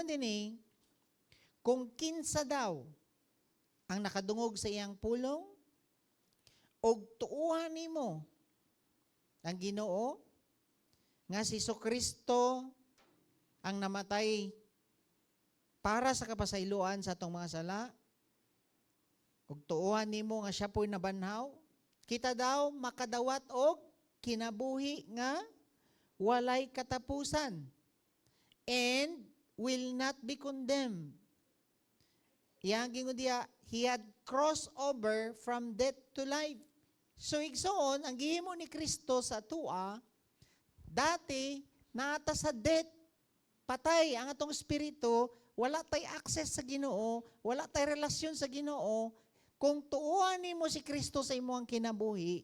Ingon din kung kinsa daw ang nakadungog sa iyang pulong, og tuuhan nimo ang Ginoo nga si Kristo ang namatay para sa kapasayloan sa atong mga sala, ug tuuhan nimo nga siya po'y nabanhaw, kita daw makadawat og kinabuhi nga walay katapusan and will not be condemned. Yang gingon diya, he had crossed over from death to life. So igsoon, ang gihimo ni Kristo sa tua, dati naata sa death, patay ang atong espiritu, wala tay access sa Ginoo, wala tay relasyon sa Ginoo. Kung tuuhan nimo si Kristo sa imong kinabuhi,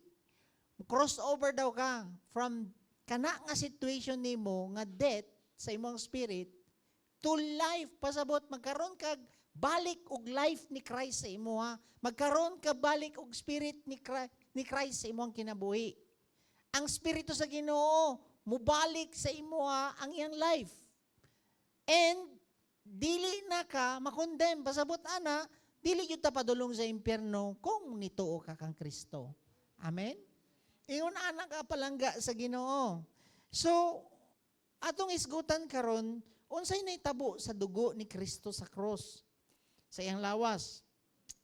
crossover daw ka from kana nga situation nimo nga death sa imong spirit to life. Pasabot magkaroon kag balik og life ni Christ sa imo ha. Magkaroon ka balik og spirit ni Christ sa imong kinabuhi. Ang spirito sa Ginoo mubalik sa imo ha, ang iyang life. And dili na ka makondem. Pasabot ana, dili gyud ta padulong sa impyerno kung nituo ka kang Kristo. Amen. Ingon anak ka palangga sa Ginoo. So atong isgutan karon, unsay nahitabo sa dugo ni Kristo sa cross? Sa iyang lawas.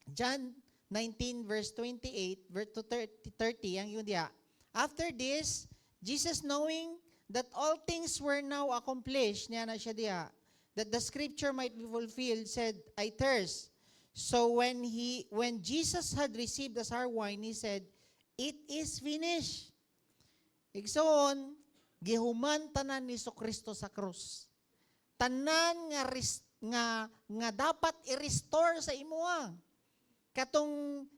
John 19 verse 28 verse to 30 ang yun diya. After this, Jesus knowing that all things were now accomplished, niya na siya diya, that the scripture might be fulfilled, said, I thirst. So when Jesus had received the sour wine, he said, it is finished. Igsoon, gihuman tanan ni Kristo sa krus. Tanan nga dapat i-restore sa imuha. Katong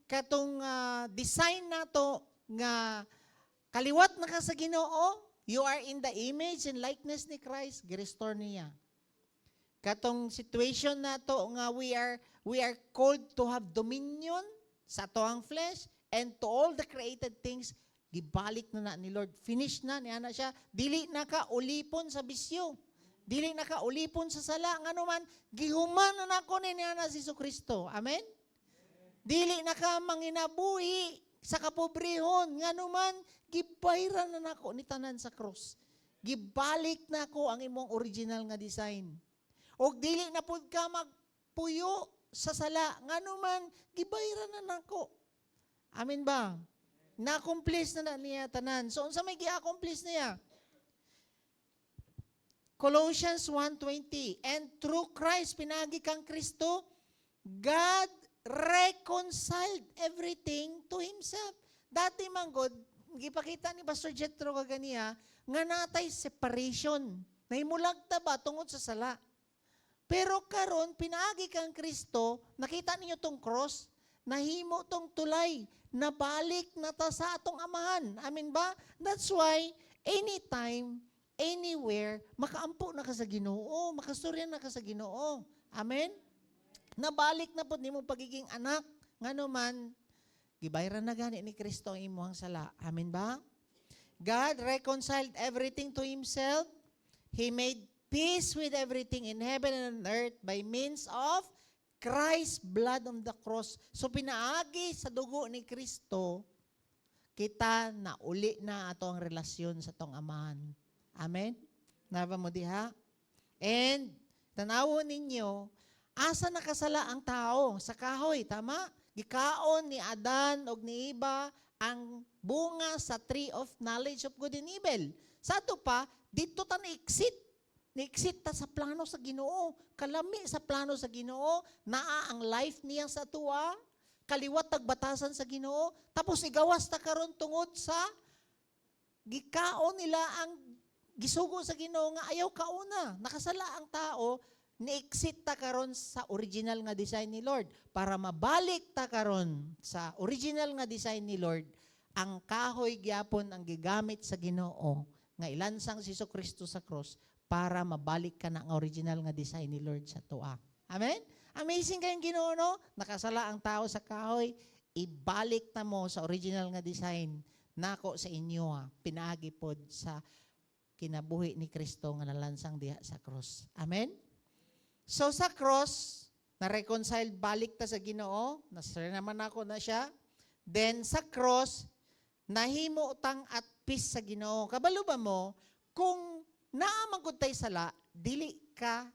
design nato nga kaliwat na ka sa Ginoo, you are in the image and likeness ni Christ, gi-restore niya. Katong situation nato nga we are called to have dominion sa toang flesh and to all the created things, gibalik na ni Lord. Finish na niya na siya. Dili na ka ulipon sa bisyo. Dili na ka ulipon sa sala. Nga naman, gihuman na nako ni niya na si Kristo. Amen? Dili na ka manginabuhi sa kapobrehon. Nga naman, gibayran na nako ni tanan sa cross. Gibalik na ko ang imong original nga design. O dili na pud ka magpuyo sa sala. Nga naman, gibayran na nako. Amen ba? Na-accomplish na niya tanan. So, unsa may gi-accomplish niya? Colossians 1:20, and through Christ, pinagi kang Kristo, God reconciled everything to Himself. Dati manggod, gipakita ni Pastor Jethro kaganiya, nga natay separation. Nahimulag ta ba tungod sa sala? Pero karon pinaagi kang Kristo, nakita niyo tong cross, nahimo tong tulay, nabalik na ta sa atong amahan. Amen ba? That's why, anytime, anywhere, makaampo na ka sa Ginoo, makastorya na ka sa Ginoo. Amen? Nabalik na po ni mong pagiging anak. Nga naman, gibayran na gani ni Kristo ang imuhang sala. Amen ba? God reconciled everything to Himself. He made peace with everything in heaven and on earth by means of Christ's blood on the cross. So pinaagi sa dugo ni Kristo, kita na uli na ato ang relasyon sa tong amahan. Amen? Naba mo diha? And, tanawon ninyo, asa nakasala ang tao? Sa kahoy, tama? Gikaon ni Adan o ni Eva ang bunga sa tree of knowledge of good and evil. Sa ito pa, dito ta na-exit. Na-exit ta sa plano sa Ginoo. Kalami sa plano sa Ginoo, naa ang life niya sa tuwa, kaliwat tagbatasan sa Ginoo, tapos igawas ta karon tungod sa gikaon nila ang gisugo sa Ginoo nga ayaw kauna. Nakasala ang tao, ni-exit ta karon sa original nga design ni Lord. Para mabalik ta karon sa original nga design ni Lord, ang kahoy gyapon ang gigamit sa Ginoo nga ilansang si Kristo sa cross para mabalik ka na ang original nga design ni Lord sa tuwa. Amen? Amazing kayong Ginoo, no? Nakasala ang tao sa kahoy, ibalik na mo sa original nga design nako sa inyo, pinaagi pod sa kinabuhi ni Kristo nga nalansang diha sa cross. Amen? So sa cross, na-reconcile balik ta sa Ginoo, nasira naman ako na siya. Then sa cross, nahimo tang at peace sa Ginoo. Kabalo ba mo, kung naamang tay sala, dili ka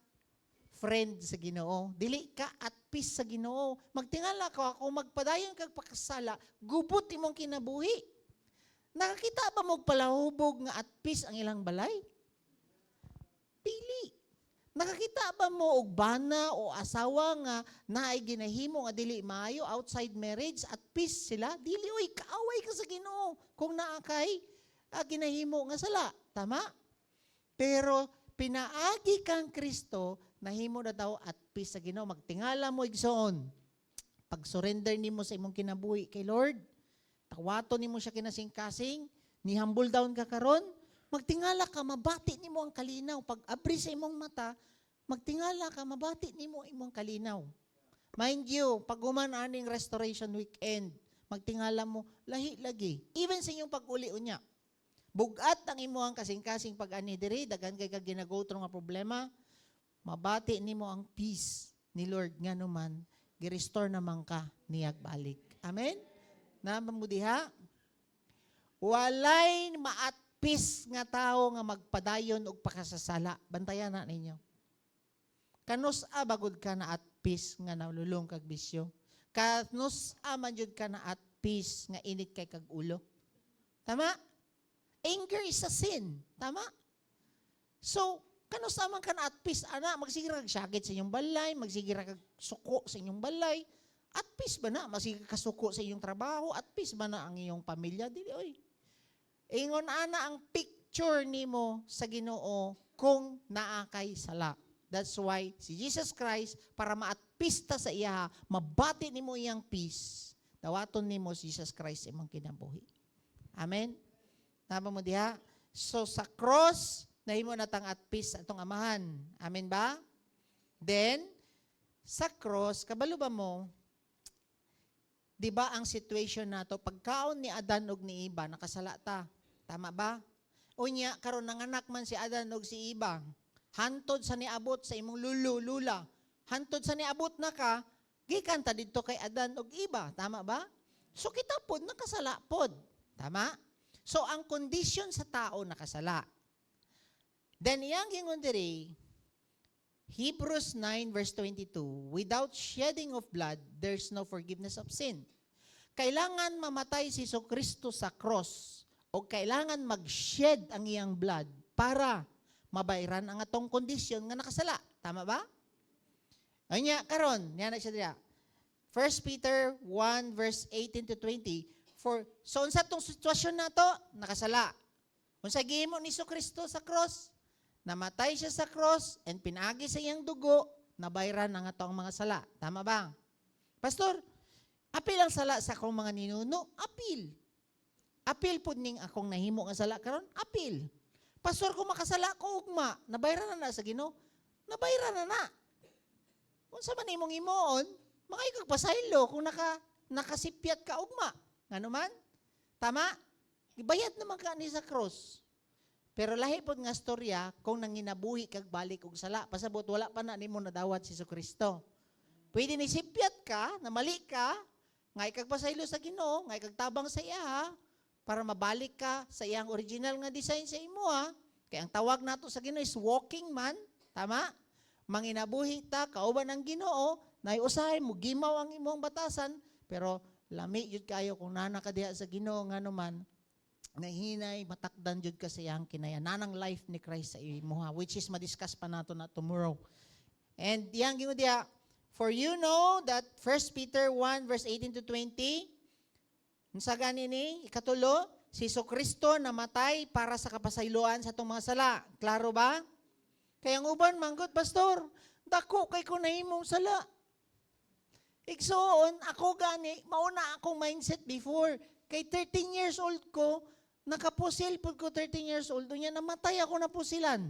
friend sa Ginoo. Dili ka at peace sa Ginoo. Magtingala ka, kung magpadayon kag pakasala, gubot imong kinabuhi. Nakakita ba mo palahubog nga at peace ang ilang balay? Dili. Nakakita ba mo og bana o asawa nga naay ginahimo nga dili maayo outside marriage at peace sila? Dili, oy, kaaway ka sa Ginoo kung naa kay ginahimo nga sala. Tama? Pero pinaagi kang Kristo, nahimo na daw at peace sa Ginoo. Magtingala mo igsoon. Pag-surrender nimo sa imong kinabuhi kay Lord, tawaton nimo siya kinasing-kasing, ni humble down ka karon, magtingala ka, mabati nimo ang kalinaw. Pag abri sa imong mata, magtingala ka, mabati nimo imong kalinaw. Mind you, pag aning restoration weekend, magtingala mo, lahi lagi. Even sa inyong pag-uli unya. Bugat ang imuhang kasing-kasing pag-ani diri, daghan kay kag ginagotro nga problema, mabati nimo ang peace ni Lord nga naman, gi-restore naman ka niyag balik. Amen? Naman mo diha? Walay maat peace nga tao nga magpadayon og pakasasala. Bantayan na ninyo. Kanus-a bagod ka na at peace nga nalulong kag bisyo. Kanus-a man jud ka na at peace nga init kay kag ulo. Tama? Anger is a sin. Tama? So, kanus-a man ka na at peace, ana, magsigira kag syakit sa inyong balay, magsigira kag suko sa inyong balay. At peace ba na? Magsigira ka suko sa inyong trabaho, at peace ba na ang iyong pamilya? Dili, oy. Ingon ana ang picture nimo sa Ginoo kung naa kay sala. That's why si Jesus Christ, para maatpista sa iya, mabati nimo iyang peace, dawaton nimo si Jesus Christ imong kinabuhi. Amen? Tama mo diha? So sa cross, nahimo natang at peace atong amahan. Amen ba? Then, sa cross, kabalo ba mo, di ba ang situation nato, pagkaon ni Adan og ni Eva, nakasala ta. Tama ba? Unya, karon nanganak man si Adan og si Eva, hantod sa niabot sa imong lula, hantod sa niabot na ka, gikan ta didto kay Adan og Eva. Tama ba? So kita pod nakasala pod. Tama? So ang condition sa tao nakasala. Then iyang gingon diri, Hebrews 9 verse 22, without shedding of blood, there's no forgiveness of sin. Kailangan mamatay si Jesucristo sa cross o kailangan mag-shed ang iyang blood para mabayran ang atong kondisyon nga nakasala. Tama ba? Anya, karon, yan na siya diya. 1 Peter 1 verse 18 to 20, so unsa tong sitwasyon nato? Nakasala. Unsa gihimo ni Jesucristo sa cross? Namatay siya sa cross and pinagi sa iyang dugo, nabayran ang atong mga sala. Tama ba? Pastor, apil ang sala sa akong mga ninuno? Apil. Apil po ning akong nahimo nga sala karon? Apil. Pastor, kung makasala ko ugma, nabayran na sa Ginoo? Nabayran na. Unsa man imong imoon, mga ikagpasaylo kung nakasipyat ka ugma. Ngano man? Tama? Ibayad naman ka ni sa cross. Pero lahi pod nga storya kung nanginabuhi kag balik og sala, pasabot wala pa na nimo nadawat si Jesucristo. Pwede ni sipyat ka, na mali ka, nga ikagpasaylo sa Ginoo, nga ikagtabang sa iya, para mabalik ka sa iyang original nga design sa imo ha. Kaya ang tawag nato sa Ginoo is walking man, tama? Manginabuhi ta kauban ang Ginoo, nay usahay mo gimaw ang imong batasan, pero lami jud kayo kung nana ka diha sa Ginoo ngano man, nahinay matakdan jud ka sa iyang kinayananang life ni Christ sa imo ha, which is madiscuss pa nato na tomorrow. And yang gingon diha, for you know that 1 Peter 1 verse 18 to 20, unsa gani ni ikatulo, si Jesucristo namatay para sa kapasayloan sa atong mga sala. Klaro ba? Kaya ang uban manggot, pastor, dako kay ko nahimong sala. Igsoon, ako gani, mauna akong mindset before. Kay 13 years old ko, nakapusil po ko 13 years old, niya namatay ako na pusilan.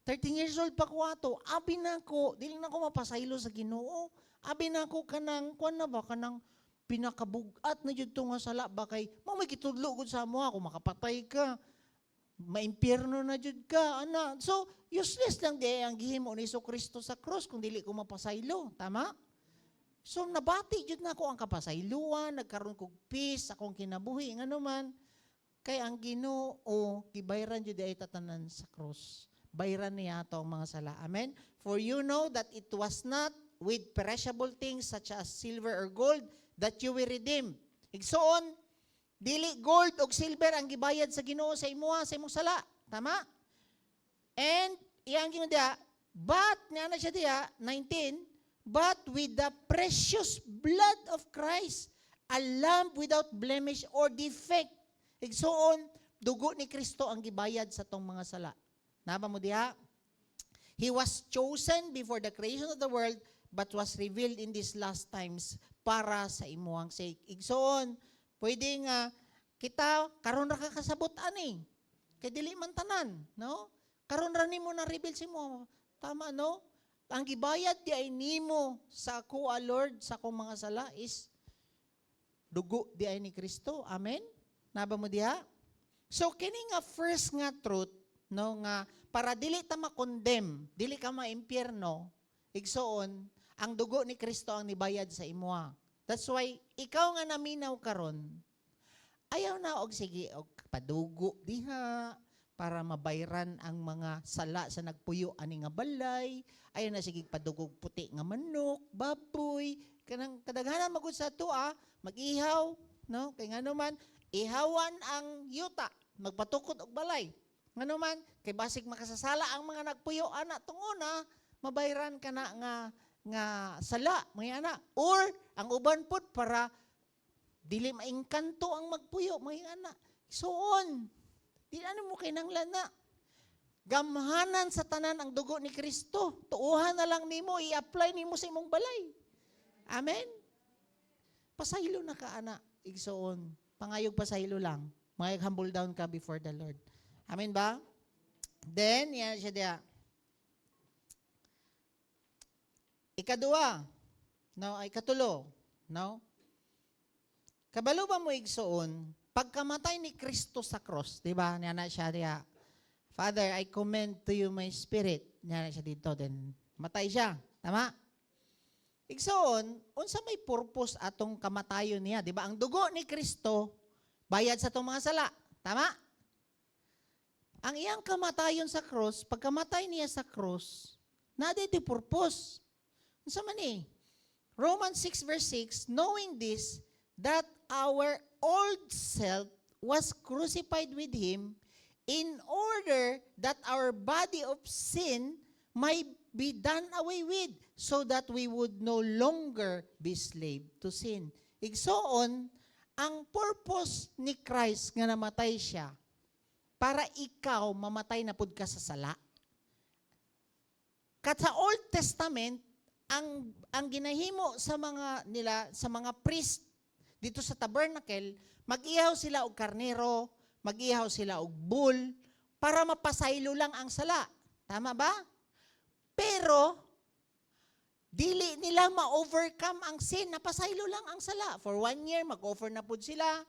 13 years old pa ko ato, abi na ko, dili na ko mapasaylo sa Ginoo. Abi na ko kanang, kuan na ba, kanang pinakabugat na jud nga sala ba kay, may kitudlo gud sa mo ako, makapatay ka. maimpyerno na jud ka, ana. So, useless lang di ang gihimo ni Kristo sa cross kung dili ko mapasaylo, tama? So, nabati jud na ako ang kapasayloan, nagkaroon kog peace, akong kinabuhi, ngano man. Kay ang Ginoo, gibayran jud ay tatanan sa cross. Bayran niya ato ang mga sala. Amen? For you know that it was not with perishable things such as silver or gold that you were redeemed. Igsoon, dili gold o silver ang gibayad sa Ginoo sa imuha, sa imong sala. Tama? And, iyang Ginoo diya, but, niya na siya diya, 19, but with the precious blood of Christ, a lamb without blemish or defect. Igsoon, dugo ni Kristo ang gibayad sa tong mga sala. Naba mo diha? He was chosen before the creation of the world, but was revealed in these last times para sa imuhang sake. Igsoon, pwede nga, kita, karon ra kakasabot ani. Kay dili man tanan, no? Karon ra nimo na reveal si mo. Tama, no? Ang gibayad di ay nimo sa ako, Lord, sa akong mga sala is dugo di ay ni Kristo. Amen? Naba mo diha? So, kini nga first nga truth, no, nga para dili ta ma-condemn, dili ka ma-impyerno, igsoon, ang dugo ni Kristo ang nibayad sa imuha. That's why, ikaw nga naminaw karon, ayaw na og sige, og padugo diha, para mabayran ang mga sala sa nagpuyo ani nga balay, ayaw na sige padugog puti nga manok, baboy, kanang kadaghanan magud sa tua, mag-ihaw, no? Kay ngano man, ihawan ang yuta, magpatukod og balay. Ngano man, kay basig makasasala ang mga nagpuyo ana tunguna, mabayran ka na nga sala, mga ana. Or ang uban pod para dili maingkanto ang magpuyo, mga ana. Suon, di ano mo kinanglan na. Gamhanan sa tanan ang dugo ni Kristo. Tuuhan na lang nimo, i-apply nimo sa imong balay. Amen? Pasaylo na ka, ana. Igsoon. Pangayog pasaylo lang. Mga humble down ka before the Lord. Amen ba? Then, yan siya diya. Ikadua, no, ay katulo, no? Kabalo ba mo igsoon, pagkamatay ni Kristo sa cross, di ba? Yan na siya diya. Father, I commend to you my spirit. Yan na siya dito, then matay siya. Tama? Igsoon, unsa may purpose atong kamatayon niya, di ba? Ang dugo ni Kristo, bayad sa itong mga sala. Tama? Ang iyang kamatayon sa cross, pagkamatay niya sa cross, nada iti purpose. Unsa man eh? Romans 6 verse 6, knowing this, that our old self was crucified with Him in order that our body of sin might be done away with, so that we would no longer be slave to sin. Igsoon, ang purpose ni Christ nga namatay siya, para ikaw mamatay na pud ka sa sala. Kat sa Old Testament, ang ginahimo sa mga priest dito sa tabernacle, mag-ihaw sila og karnero, mag-ihaw sila og bull para mapasaylo lang ang sala. Tama ba? Pero dili nila ma-overcome ang sin, napasaylo lang ang sala. For 1 year mag-offer na pud sila.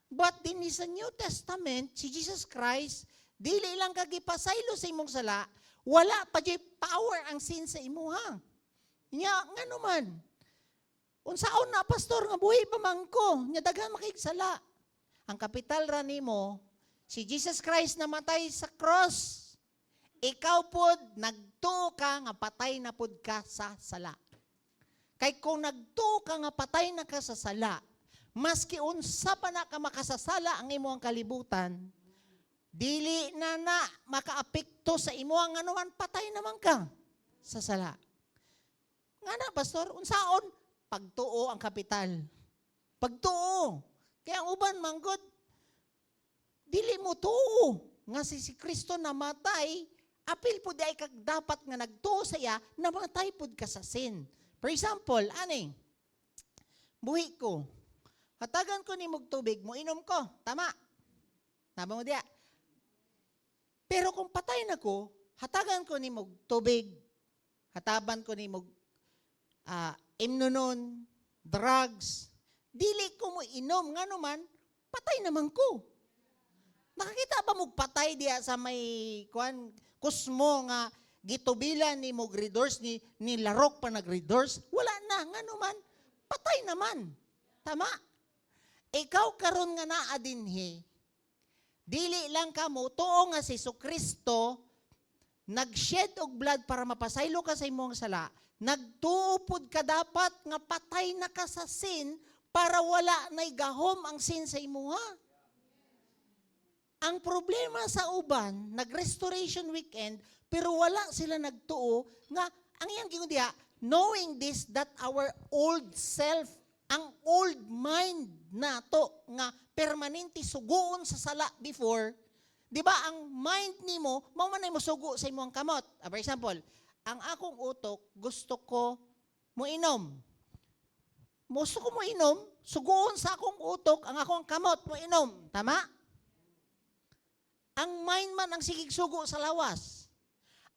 But din sa New Testament, si Jesus Christ, dili lang kagipasaylo sa imong sala, wala pa di power ang sin sa imuha. Nya nga naman, unsaon na pastor nga buhi pa man ko, nya daghan makigsala. Ang kapital ra nimo, si Jesus Christ namatay sa cross. Ikaw pod nagtuo ka nga patay na pod ka sa sala. Kay kung nagtuo ka nga patay na ka sa sala, maski unsa pa na ka makasasala ang imong kalibutan, dili na makaapekto sa imong anuman, patay naman ka sa sala. Nga na, pastor, unsaon? Pagtuo ang kapital. Pagtuo. Kaya ang uban manggod, dili mo tuo. Nga si Kristo namatay, apil po di ay kag dapat nga nagtuo sa iya, namatay po ka sa sin. For example, ani, buhi ko, hatagan ko ni mog tubig, mo inom ko, tama? Tama mo diya. Pero kung patay na ko, hatagan ko ni mog tubig, hataban ko ni mog imnonon, drugs, dili ko mo inom, nga naman, patay naman ko. Nakakita ba mo patay diya sa may kusmo nga gitubilan ni mo gridors ni larok pa nagridors? Wala na nga naman. Patay naman. Tama? Ikaw karon nga naa dinhi. Dili lang kamo tuo nga si Kristo nag-shed og blood para mapasaylo ka sa imong sala. Nagtuupod ka dapat nga patay na ka sa sin para wala na'y gahom ang sin sa imuha. Ang problema sa uban, nag-restoration weekend, pero wala sila nagtuo nga, ang iyang gingon diha, knowing this, that our old self, ang old mind nato nga permanente sugoon sa sala before, di ba ang mind nimo, mao man mo sugo sa imong kamot. For example, ang akong utok, gusto ko mo inom. Gusto ko mo inom, sugoon sa akong utok, ang akong kamot mo inom. Tama? Ang mind man ang sigig sugo sa lawas.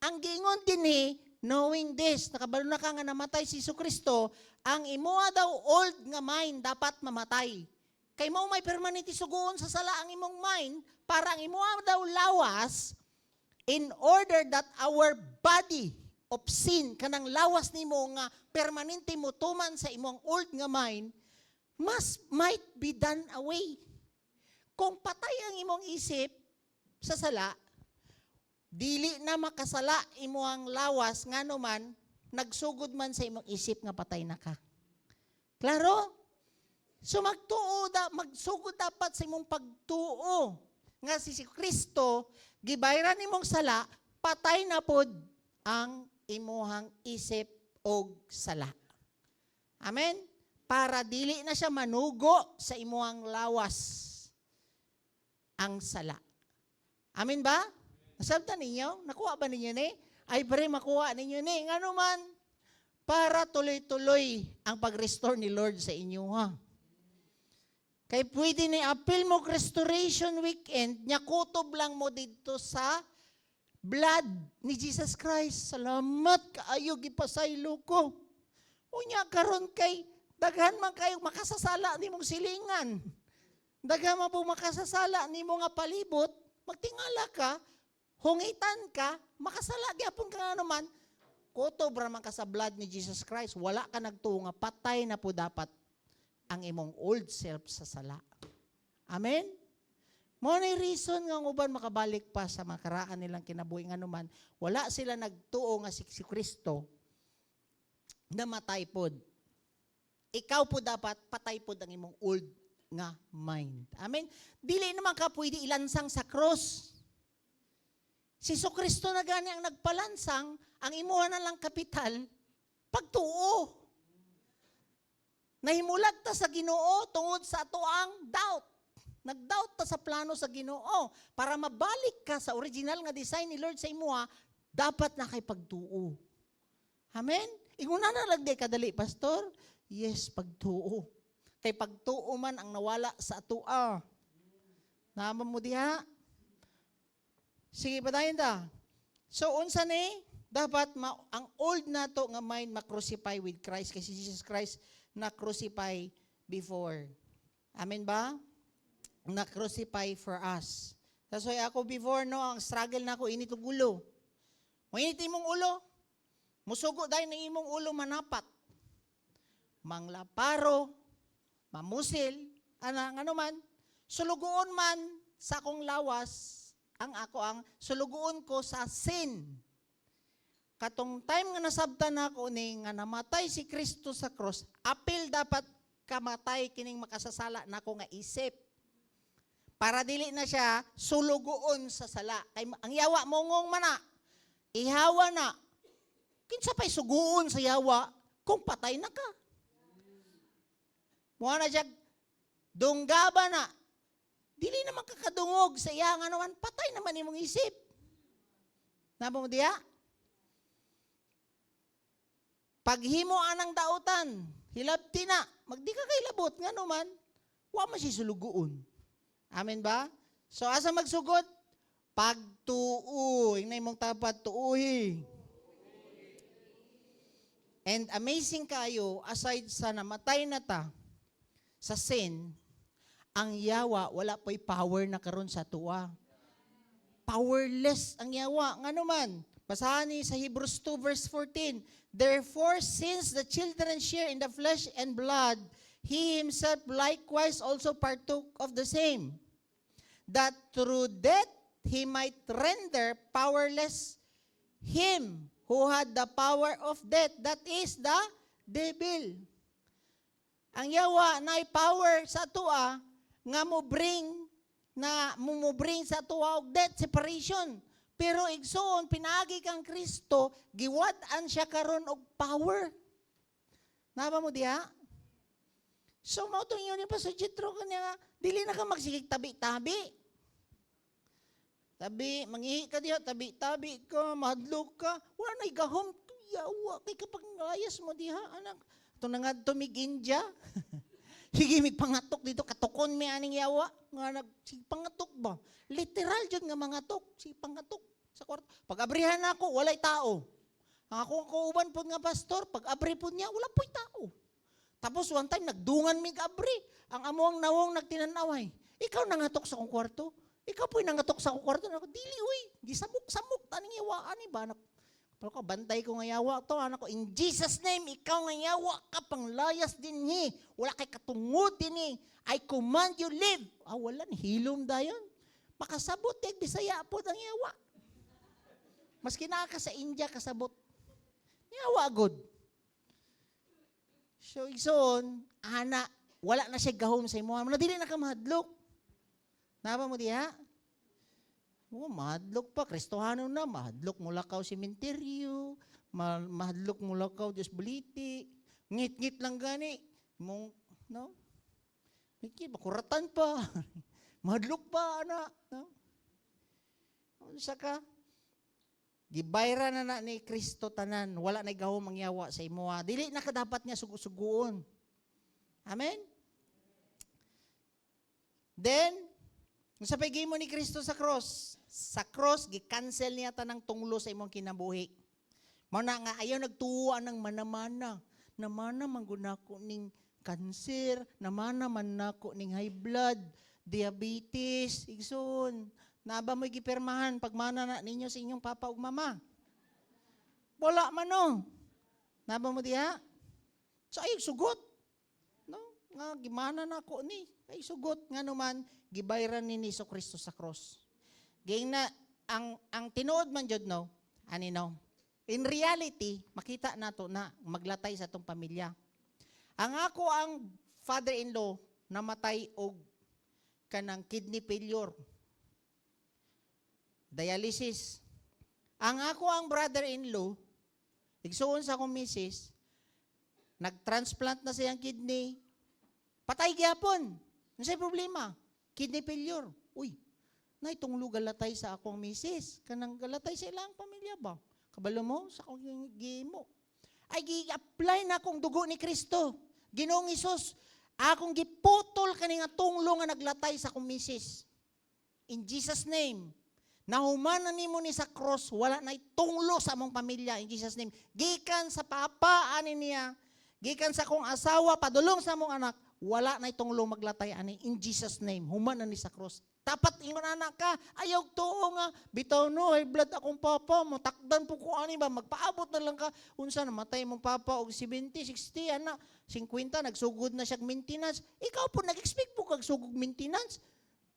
Ang giingon dinhi, knowing this, nakabalo na ka nga namatay si Kristo, ang imuha daw old nga mind dapat mamatay. Kay mo may permanente sugoon sa sala ang imong mind, para ang imuha daw lawas, in order that our body of sin, kanang lawas nimo nga permanente mo tuman sa imong old nga mind, might be done away. Kung patay ang imong isip sa sala, dili na makasala imong lawas nga naman, nagsugod man sa imong isip nga patay na ka. Klaro? So magsugod dapat sa imong pagtuo nga si Kristo, gibayran nimong sala, patay na pod ang imuhang isip og sala. Amen? Para dili na siya manugo sa imuhang lawas ang sala. Amen ba? Nasabtan ninyo? Nakuha ba ninyo ni? Ay pare, makuha ninyo ni. Nga naman, para tuloy-tuloy ang pag-restore ni Lord sa inyo, ha? Kaya pwede na appeal mo restoration weekend, nyakutob lang mo dito sa blood ni Jesus Christ. Salamat kaayo gipasaylo ko. Unya karon kay daghan man kayo makasasala nimong silingan. Daghan man po makasasala nimo nga palibot, magtingala ka, hungitan ka, makasala gyapon ka nga naman. Kutob ra man ka sa blood ni Jesus Christ. Wala ka nagtuo nga patay na po dapat ang imong old self sa sala. Amen? Mo na reason nga uban makabalik pa sa makaraan nilang kinabuhi nga naman, wala sila nagtuo nga si Kristo na matay pod. Ikaw po dapat patay pod ang imong old nga mind. Amen? Dili naman ka pwede ilansang sa cross. Si Kristo na gani ang nagpalansang, ang imuha na lang kapital, pagtuo. Nahimulag ta sa Ginoo tungod sa atoang doubt. Nag-doubt ta sa plano sa Ginoo. Para mabalik ka sa original nga design ni Lord sa imuha, dapat na kay pagtuo. Amen? Inguna na lang di kadali, Pastor. Yes, pagtuo. Kay pagtuo man ang nawala sa atua. Naman mo diha? Sige, patayin ta. So, unsa ni? Dapat ang old nato nga mind ma-crucify with Christ kasi Jesus Christ na-crucify before. Amen ba? Na-crucify for us. That's why ako before, no, ang struggle na ako, init og ulo. Mainit imong ulo, musugo dahil na imong ulo manapat. Manglaparo, mamusil, ano man, sulugoon man sa akong lawas, ang sulugoon ko sa sin. Katong time nga nasabtan ako ni nga namatay si Kristo sa cross, apil dapat kamatay kining makasasala nako nga isip. Para dili na siya sulugoon sa sala. Kay ang yawa mongong mana, ihawa na. Kinsa pa'y suguon sa yawa kung patay na ka. Muna siya, dunggaba na. Dili naman kakadungog sa iya nga naman, patay naman imong isip. Nabo mo diya? Paghimo anang dautan, hilabti na, magdi ka kay labot nga naman, wa man si sulugoon. Amen ba? So asa magsugod? Pagtuo. Ingay mong tapat, tuuhi. And amazing kayo, aside sa namatay na ta sa sin, Ang yawa, wala po'y power na karon sa tuwa. Powerless ang yawa. Nga naman, basahan ni sa Hebrews 2 verse 14, therefore, since the children share in the flesh and blood, he himself likewise also partook of the same, that through death he might render powerless him who had the power of death, that is the devil. Ang yawa na power sa tuwa nga mo bring sa tuwa og death, separation. Pero igsoon pinaagi kang Kristo, giwad-an siya karon og power. Naba mo diha? So mao tong yun pa sa Jethro kanya, dili na ka magsigig tabi-tabi. Tabi, mangihi ka diha, tabi-tabi ka, mahadlok ka, wala na igahom, yawa, kay kapag layas mo diha, anak. Ito na nga tumig India. Sige, may pangatok dito, katukon may aning yawa. Nga sige, pangatok ba? Literal dyan nga mangatok, sige, pangatok sa kwarto. Pag abrihan ako, walay tao. Ang akong kauban po nga pastor, pag abri po niya, wala po'y tao. Tapos one time, nagdungan mi kabri. Ang amuang nawong nagtinanaway. Ikaw nangatok sa kong kwarto? Ikaw po'y nangatok sa kong kwarto? Dili, uy, gisamok-samok, taning yawaan ni ba? Pero ko, bantay ko nga yawa to, anak ko, in Jesus' name, ikaw nga yawa ka, panglayas din ni. Wala kay katungod din ni. I command you live. Wala ni, hilom dayon. Makasabot, Bisaya po ang yawa. Maski na ka sa India, kasabot. Yawa, good. So, igsoon, ana, wala na siya gahom sa imo. Nadili na ka mahadlok. Naba mo diha? Mahadlok pa, Kristohano na, mahadlok mo lakaw sementeryo, mahadlok mo lakaw Diyos buliti, ngit-ngit lang gani, mong, no? Makuratan pa, mahadlok pa, anak, no? Saka, gibayra na ni Kristo tanan, wala na gahom ang yawa sa imo. Dili na kadapat niya suguon. Amen? Then, sa pagiging mo ni Kristo sa cross, gi-cancel niya tanang tunglo sa imong kinabuhi. Mao na nga ayaw nagtuwa ng manamana. Namana man gunako ning cancer, namana man nako ning high blood, diabetes, igsoon. Naba mo'y gipirmahan pag mana na ninyo sa inyong papa ug mama. Wala man no. Naba mo diha? So ay sugot. No? Nga gimana nako ni. Ay sugot nga naman gibayran ni Kristo sa cross. Gayng na ang tinuod man jud no, ani no. In reality, makita nato na maglatay sa atong pamilya. Ang ako ang father-in-law namatay og kanang kidney failure. Dialysis. Ang ako ang brother-in-law, igsuon sa akong misis, nag-transplant na siyang kidney, patay gyapon. Unsay problema? Kidney failure. Uy, na itong galatay sa akong misis. Kanang galatay sa ilang pamilya ba? Kabalo mo sa akong gimo. Ay gi-apply na akong dugo ni Kristo. Ginoong Hesus, akong giputol kani nga tunglo nga naglatay sa akong misis. In Jesus name, nahumanan nimo ni sa cross, wala na itunglo sa among pamilya in Jesus name. Gikan sa papa ani niya, gikan sa akong asawa padulong sa among anak, wala na itunglo maglatay ani in Jesus name. Humanan ni sa cross. Tapat ingon anak ka, ayaw tuo nga, bitaw no, high blood akong papa, matakdan po ko ani ba, magpaabot na lang ka, unsa namatay mong papa og 70, 60, anak, 50, nagsugod na siya maintenance. Ikaw po, nag-expect po kag sugod maintenance.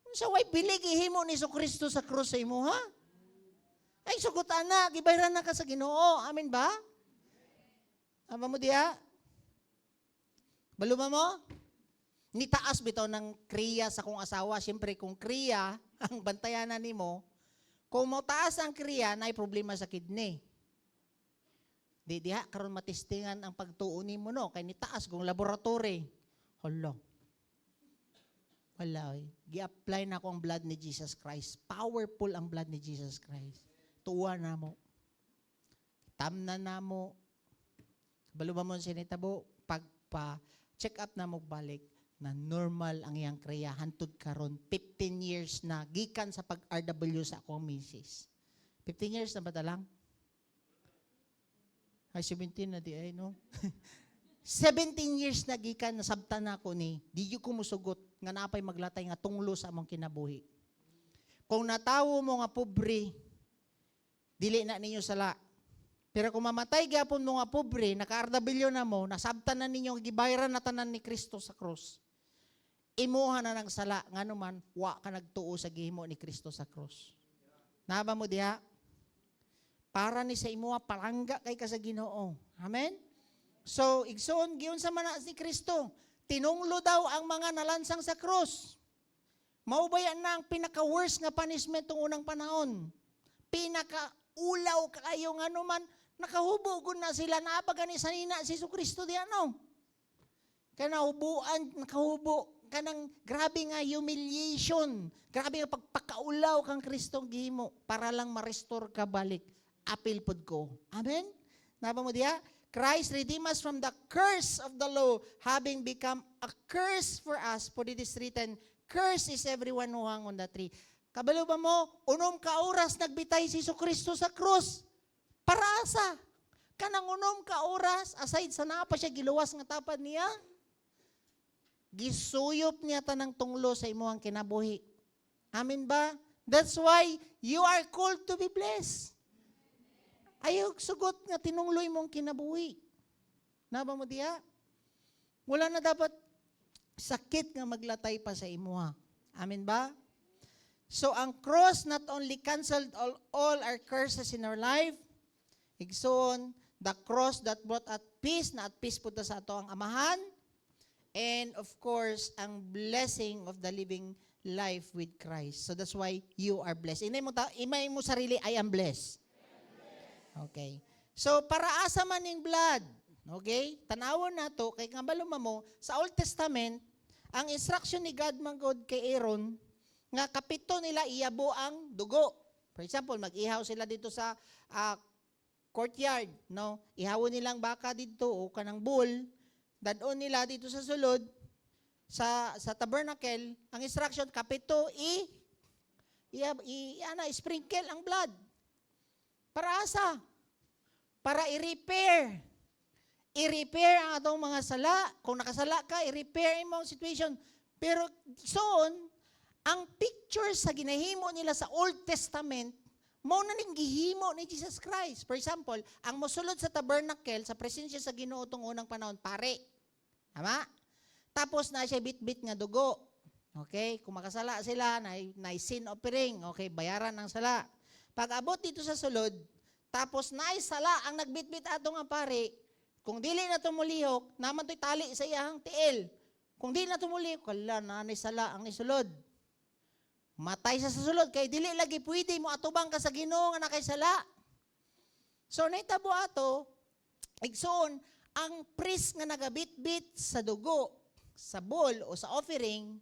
Unsa way bilig ihimo ni Kristo sa cross sa imo, ha? Ay, sugot anak, gibayran na ka sa Ginoo. Amen ba? Ama mo diha? Baluma mo? Ni taas bitaw ng kriya sa kong asawa. Siyempre, kung kriya, ang bantayanan nimo, kung mo taas ang kriya, na problema sa kidney. Di diha, karon matistingan ang pagtuo nimo, no? Kay ni taas, kung laboratory. Hala. Wala, eh. Gi-apply na ko ang blood ni Jesus Christ. Powerful ang blood ni Jesus Christ. Tuwa na mo. Tamnan na mo. Baluma mo sinitabo, pagpa-check up na mo balik, na normal ang iyang kriya hantud karon 15 years na gikan sa pag-RW sa akong misis. 15 years na ba talang? Ay 17 na di ay no. 17 years na gikan nasabtan nako ni di ko musugot nga napay maglatay nga tunglo sa among kinabuhi. Kung natawo mo nga pobre, dili na ninyo sala. Pero kung mamatay gyapon mo nga pobre, naka-ardabilyo na mo, nasabtan na ninyo gibayaran na tanan ni Kristo sa krus. Imuha na ng sala nganuman wa ka nagtuo sa gihimo ni Kristo sa krus. Naba mo diha? Para ni sa imuha palangga kay ka sa Ginoo. Amen. So, igsoon giyon sa manas ni Kristo, tinunglo daw ang mga nalansang sa krus. Maubayan na ang pinaka-worst nga punishment tong unang panahon. Pinaka-ulaw kayo nga naman, nakahubo na sila na apagani sa nina si Kristo di ano. Kaya nahubuan, nakahubo, kanang grabe nga humiliation, grabe nga pagpakaulaw kang Kristong gihimo para lang ma-restore ka balik. Apil pod ko. Amen? Naba mo diya? Christ redeemed us from the curse of the law, having become a curse for us, for it is written, curse is everyone who hung on the tree. Kabalo ba mo, unom ka oras nagbitay si Kristo sa krus. Para asa? Kanang unom ka oras, aside sa napa siya giluwas nga tapad niya, gisuyop niya tanang tunglo sa imuhang kinabuhi. Amen ba? That's why you are called to be blessed. Ayaw sugot nga tinungloy mong kinabuhi. Naba mo diya? Wala na dapat sakit nga maglatay pa sa imuha. Amen ba? So ang cross not only canceled all our curses in our life, igsoon, the cross that brought at peace, na at peace po sa ato ang amahan, and of course, ang blessing of the living life with Christ. So that's why you are blessed. Imay mo sarili, I am blessed. Okay. So, para asa man yung blood, okay? Tanawon na to, kay nga baluma mo, sa Old Testament, ang instruction ni God manggod kay Aaron, nga kapito nila iyabo ang dugo. For example, mag-ihaw sila dito sa courtyard, no? Ihawon nilang baka dito o kanang bull, dadon nila dito sa sulod, sa tabernacle, ang instruction, kapito, sprinkle ang blood. Para asa? Para i-repair. I-repair ang atong mga sala. Kung nakasala ka, i-repair ang situation. Pero soon, ang picture sa ginahimo nila sa Old Testament, mao na ning gihimo ni Jesus Christ. For example, ang mosulod sa tabernacle, sa presensya sa Ginoo tong unang panahon, pare. Tama? Tapos na siya bit-bit nga dugo. Okay? Kung makasala sila, na sin offering. Okay, bayaran ang sala. Pag abot dito sa sulod, tapos naisala ang nagbitbit ato nga pare, kung dili na tumulihok, naman to'y tali sa iyang tiil. Kung dili na tumulihok, kala na naisala ang nisulod. Matay sa sulod, kay dili lagi pwede mo atubang ka sa Ginoo nga nakaisala. So naitabo ato, igsoon, ang priest nga nagabitbit sa dugo, sa bowl o sa offering,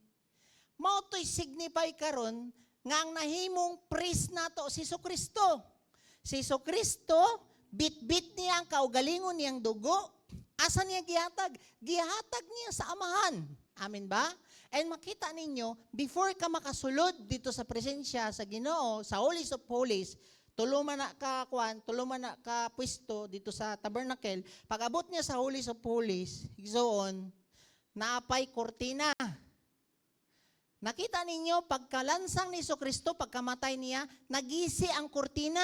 mao to'y signify karon nga ang nahimong priest nato si Kristo. Si Kristo, bit-bit niya ang kaugalingon niyang dugo. Asa niya gihatag? Gihatag niya sa amahan. Amen ba? And makita ninyo, before ka makasulod dito sa presensya sa Ginoo, sa Holies of Holies, tuluman na ka pwesto dito sa tabernacle, pag abot niya sa Holies of Holies, igsoon, naapay kortina. Nakita ninyo, pagkalansang ni Kristo, pagkamatay niya, nagisi ang kortina,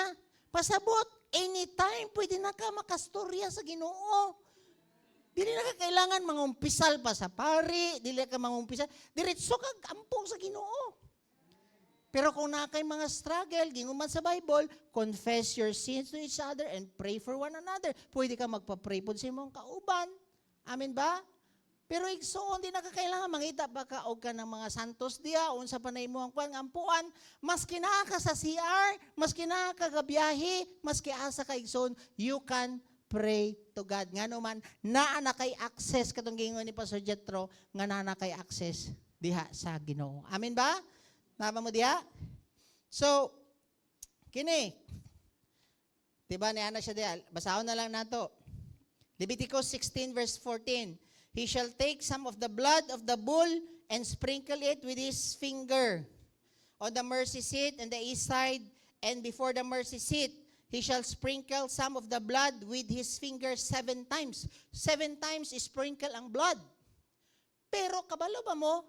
pasabot, anytime, pwede na ka makastorya sa Ginoo. Dili na ka kailangan mangumpisal pa sa pari, dili ka mangumpisal, diretso ka ampong sa Ginoo. Pero kung na kay mga struggle, ginguman sa Bible, confess your sins to each other and pray for one another. Pwede ka magpa-pray po sa imong kauban. Amen ba? Pero igsoon, di nakakailangan mangita pa ka o ka ng mga santos diya, unsa pa na imo ang ampuan, mas kinaka sa CR, mas kinaka ka biyahe, mas kiasa ka igsoon, you can pray to God. Nga naman, naa na kay access, katong gingon ni Pastor Jethro, nga naa na kay access diha sa Ginoo. Amen ba? Naba mo diha? So, kini, diba ni ana siya diha, basahon na lang nato. Leviticus 16 verse 14, he shall take some of the blood of the bull and sprinkle it with his finger on the mercy seat and the east side and before the mercy seat. he shall sprinkle some of the blood with his fingers 7 times. 7 times sprinkle ang blood. Pero kabalo ba mo,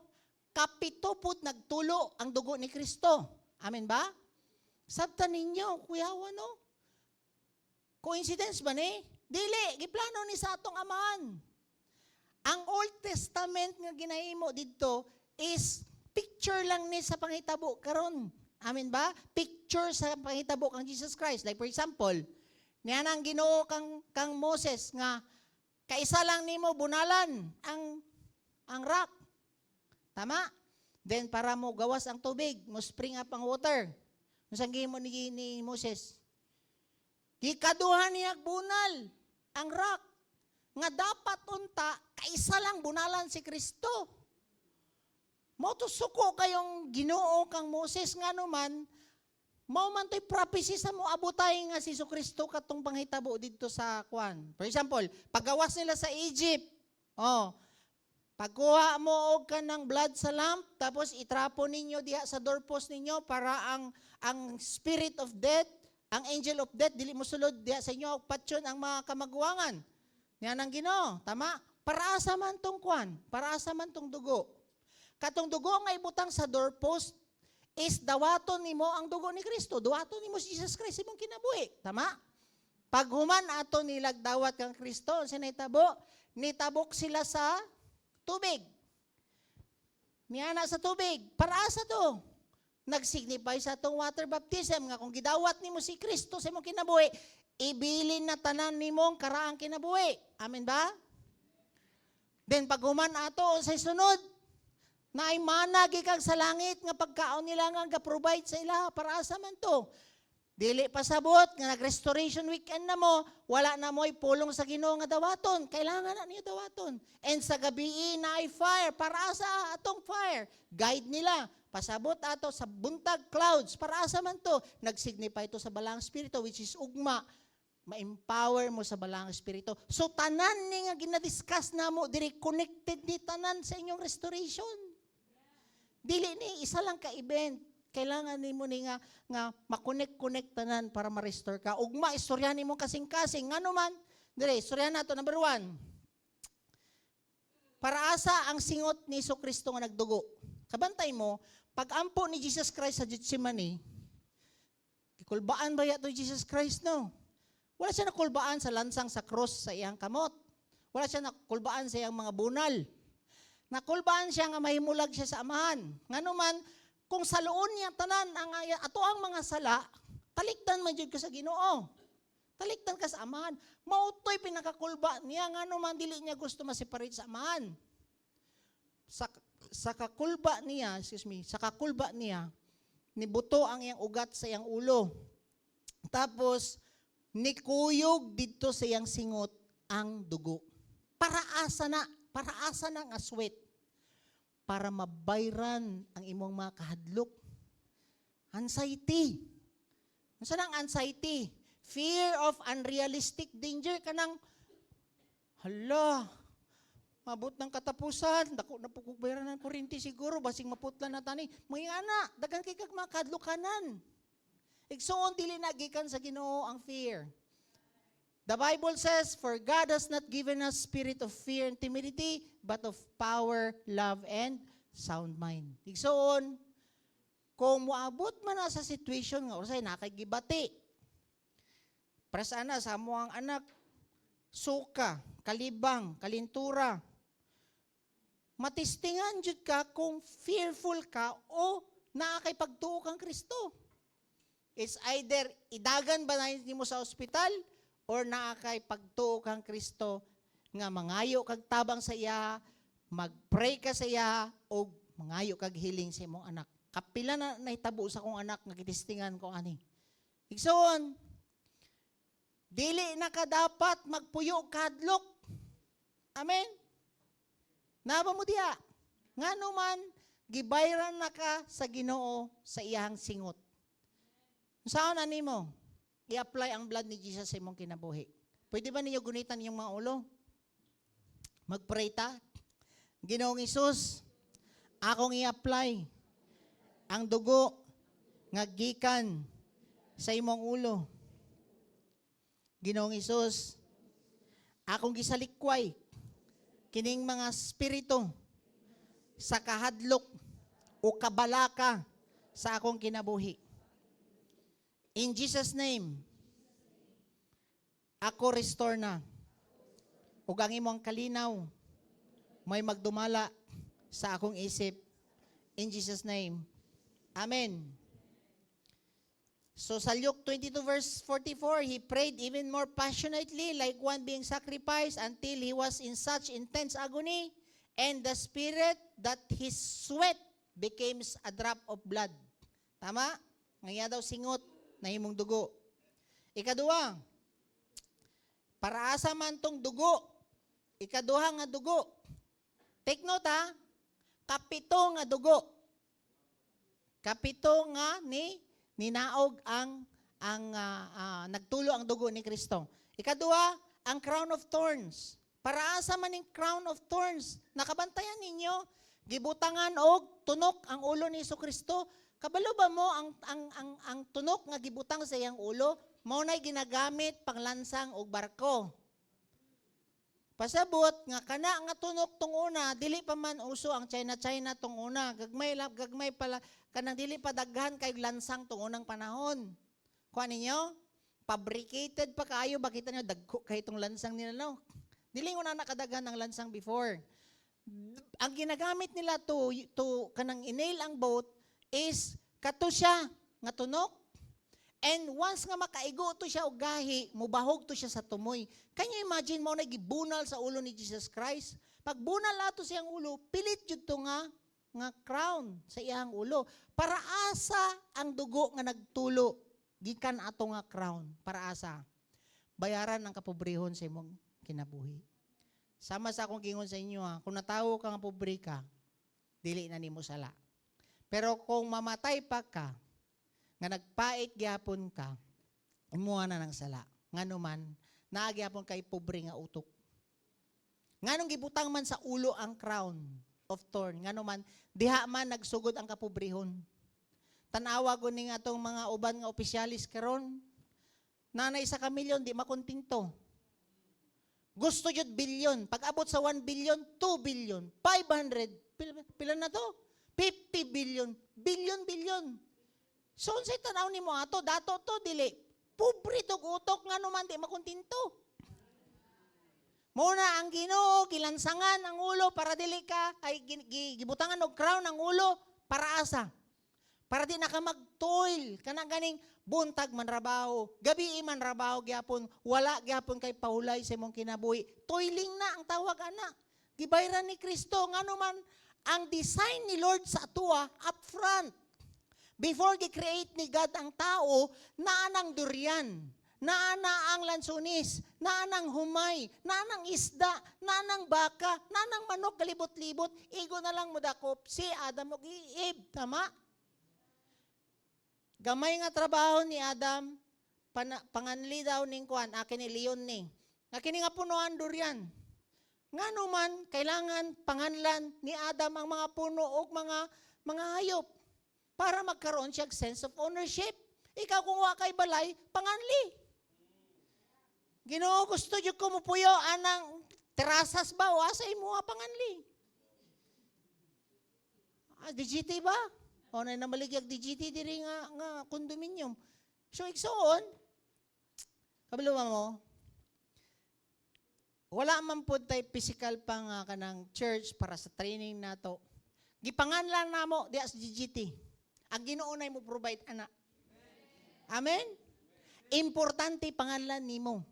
kapito pud nagtulo ang dugo ni Kristo. Amen ba? Sabta ninyo, kuyawa no? Coincidence ba ni? Dili, giplano ni sa atong amahan. Ang Old Testament nga ginahimo didto is picture lang ni sa panghitabo karon. Amen ba? Picture sa panghitabo kang Jesus Christ. Like for example, niya nang Ginoo kang Moses nga kaisa lang nimo bunalan ang rock. Tama? Then para mo gawas ang tubig, mo spring up ang water. Unsang gihimo ni Moses? Gikaduhan niya bunal ang rock nga dapat unta kaisa lang bunalan si Kristo. Mo to suko kayong Ginoo kang Moses nga naman mao man toy prophecy sa mo abutay nga si Kristo katong panghitabo didto sa kwan. For example, paggawas nila sa Egypt. Pagkuha mo og kanang blood sa lamp tapos itrapo ninyo diha sa doorpost ninyo para ang spirit of death, ang angel of death dili mosulod diha sa inyo og patyon ang mga kamagwangan. Niya nang Ginoo, tama? Para asa man tong kwan, para asa man tong dugo. Katong dugo nga ibutang sa doorpost is dawaton nimo ang dugo ni Kristo. Dawaton nimo si Jesus Christ imong kinabuhi. Tama? Pag human ato nilag dawat kang Kristo, sa nitabo, nitabok sila sa tubig. Niana sa tubig. Para asa to? Nag-signify sa atong water baptism nga kung gidawat nimo si Kristo sa imong kinabuhi, ibilin na tanan nimong karaang kinabuhi. Amen ba? Then pag human ato sa sunod, na ay mana gikan sa langit nga pagkaon nila nga ga-provide sa ila para asa man to. Dili pasabot nga nag-restoration weekend na mo, wala na mo'y pulong sa Ginoo nga dawaton. Kailangan na niyo dawaton. And sa gabi na ay fire, para asa atong fire. Guide nila. Pasabot ato sa buntag clouds, para asa man to. Nag-signify to sa balang spirito which is ugma. Ma-empower mo sa balang espiritu. So tanan ni nga ginadiscuss na mo, diri connected ni tanan sa inyong restoration. Dili ni isa lang ka event. Kailangan nimo ni nga ma-connect tanan para ma-restore ka. Ug maistorya nimo kasing-kasing ngano man. Dire, istorya nato number 1. Para asa ang singot ni Kristo nga nagdugo. Kabantay mo, pag ampo ni Jesus Christ sa Gethsemane, kulbaan ba yato Jesus Christ no? Wala siya nakulbaan sa lansang sa cross sa iyang kamot. Wala siya nakulbaan sa iyang mga bunal. Nakulbaan siya nga mahimulag siya sa amahan. Ngano man, kung saloon niya tanan ang ato ang mga sala, talikdan man jud ka sa Ginoo. Talikdan ka sa amahan. Mautoy pinakakulba niya ngano man dili niya gusto ma-separate sa amahan. Sa kakulba niya, nibuto ang iyang ugat sa iyang ulo. Tapos nikuyog dito sa iyang singot ang dugo. Para asa na ang aswet. Para mabayran ang imong mga kahadlok. Anxiety. Ano ang anxiety? Fear of unrealistic danger. Kanang, hala, mabot ng katapusan, dako na pagkubayaran ng kurinti siguro, basing maputlan na tani. Mga ana, dagan kay kag mga kahadlokanan. Igsoon dili na gikan sa Ginoo ang fear. The Bible says, for God has not given us spirit of fear and timidity, but of power, love, and sound mind. Igsoon, kung muabot man na sa situation nga, usay nakagibati. Prasana sa mo ang anak, suka, kalibang, kalintura. Matistingan jud ka kung fearful ka o naakay pagtuo kang Kristo. It's either idagan ba na mo sa ospital, or naakay pagtuo kang Kristo nga mangayo kag tabang sa iya, mag-pray ka sa iya, o mangayo kag healing sa imong anak. Kapila na nahitabo sa kong anak nga gitistingan ko ani. Igsoon, dili na ka dapat magpuyo kadlok. Amen? Naba mo diya. Ngano man, gibayran na ka sa Ginoo sa iyang singot. Saan na nimo? I-apply ang blood ni Jesus sa imong kinabuhi. Pwede ba ninyo gunitan yung mga ulo? Mag-pray ta. Ginoong Isus, akong i-apply ang dugo nga gikan sa imong ulo. Ginoong Hesus, akong gisalikway kining mga spirito sa kahadlok o kabalaka sa akong kinabuhi. In Jesus' name, ako restore na. Ug ang imong kalinaw may magdumala sa akong isip. In Jesus' name. Amen. So sa Luke 22 verse 44, he prayed even more passionately like one being sacrificed until he was in such intense agony and the spirit that his sweat becomes a drop of blood. Tama? Ngaya daw singot na himong dugo. Ikaduha, para asa man tong dugo. Ikaduha nga dugo. Take note ha, kapito nga dugo. Kapito nga ninaog ang nagtulo ang dugo ni Kristo. Ikaduha, ang crown of thorns. Para asa man ning crown of thorns, nakabantayan ninyo, gibutangan og tunok ang ulo ni Jesucristo. Kabalo ba mo ang tunok nga gibutang sa iyang ulo, mao nay ginagamit panglansang og barko. Pasabot nga kana nga tunok tong una, dili pa man uso ang China tong una. Gagmay pala kanang dili pa daghan kay lansang tong unang panahon. Kuha ninyo, fabricated pa kaayo, bakita niyo dagko kay itong lansang nila no. Dili una nakadaghan ng lansang before. Ang ginagamit nila to kanang inail ang boat is kato siya nga tunok. And once nga makaigo to siya og gahi, mubahog to siya sa tumoy. Can you imagine mo na gibunal sa ulo ni Jesus Christ? Pag bunal ato siyang ulo, pilit jud to nga crown sa iyang ulo. Para asa ang dugo nga nagtulo gikan ato nga crown? Para asa? Bayaran ang kapobrehon sa imong kinabuhi. Sama sa akong gingon sa inyo ha, kung natawo ka nga pobre ka, dili na nimo sala. Pero kung mamatay pa ka, nga nagpait gyapon ka, imuha na ng sala. Nganuman, naagyapon kay pobre nga utok. Nganong gibutang man sa ulo ang crown of thorn, nganuman, diha man nagsugod ang kapobrehon. Tanawa ko ning atong mga uban nga opisyalis karon, nanay sa kamilyon, di makontinto. Gusto jud bilyon. Pag abot sa 1 billion, 2 billion, 500, pila na to? 50 billion, billion. So, unsay tanaw nimo ato, dato to, dili. Pobre tog utok nga naman, di makontinto. Muna ang Ginoo, gilansangan ang ulo para dili ka, ay gibutangan og crown ang ulo, para asa? Para di na ka mag-toil, kanang ganing buntag man rabaho, gabi man rabaho gyapon, wala gyapon kay paulay sa imong kinabuhi. Toiling na ang tawag ana. Gibayran ni Kristo ngano man ang design ni Lord sa atua up front. Before gi-create ni God ang tao, naanang durian, naana ang lansunis, naanang humay, naanang isda, naanang baka, naanang manok kalibot-libot, igo na lang mudakop si Adam ug Eve, tama? Gamay nga trabaho ni Adam, panganli daw ning kuan, akin ni Leon ni. Nakini nga punuan durian. Ngano man kailangan panganlan ni Adam ang mga puno ug mga hayop para magkaroon siya sense of ownership. Ikaw kung wa kay balay, panganli. Ginoo gusto jud ko mupuyo anang terasas ba wa sa imo panganli. DGT ba? O na namaligyag DGT diri nga condominium. So igsoon, kabalo mo, wala man po tayo physical pa nga kanang church para sa training nato. Gipanganlan namo diya sa DGT. Ang Ginoo nay mo provide ana. Amen? Importante panganlan nimo.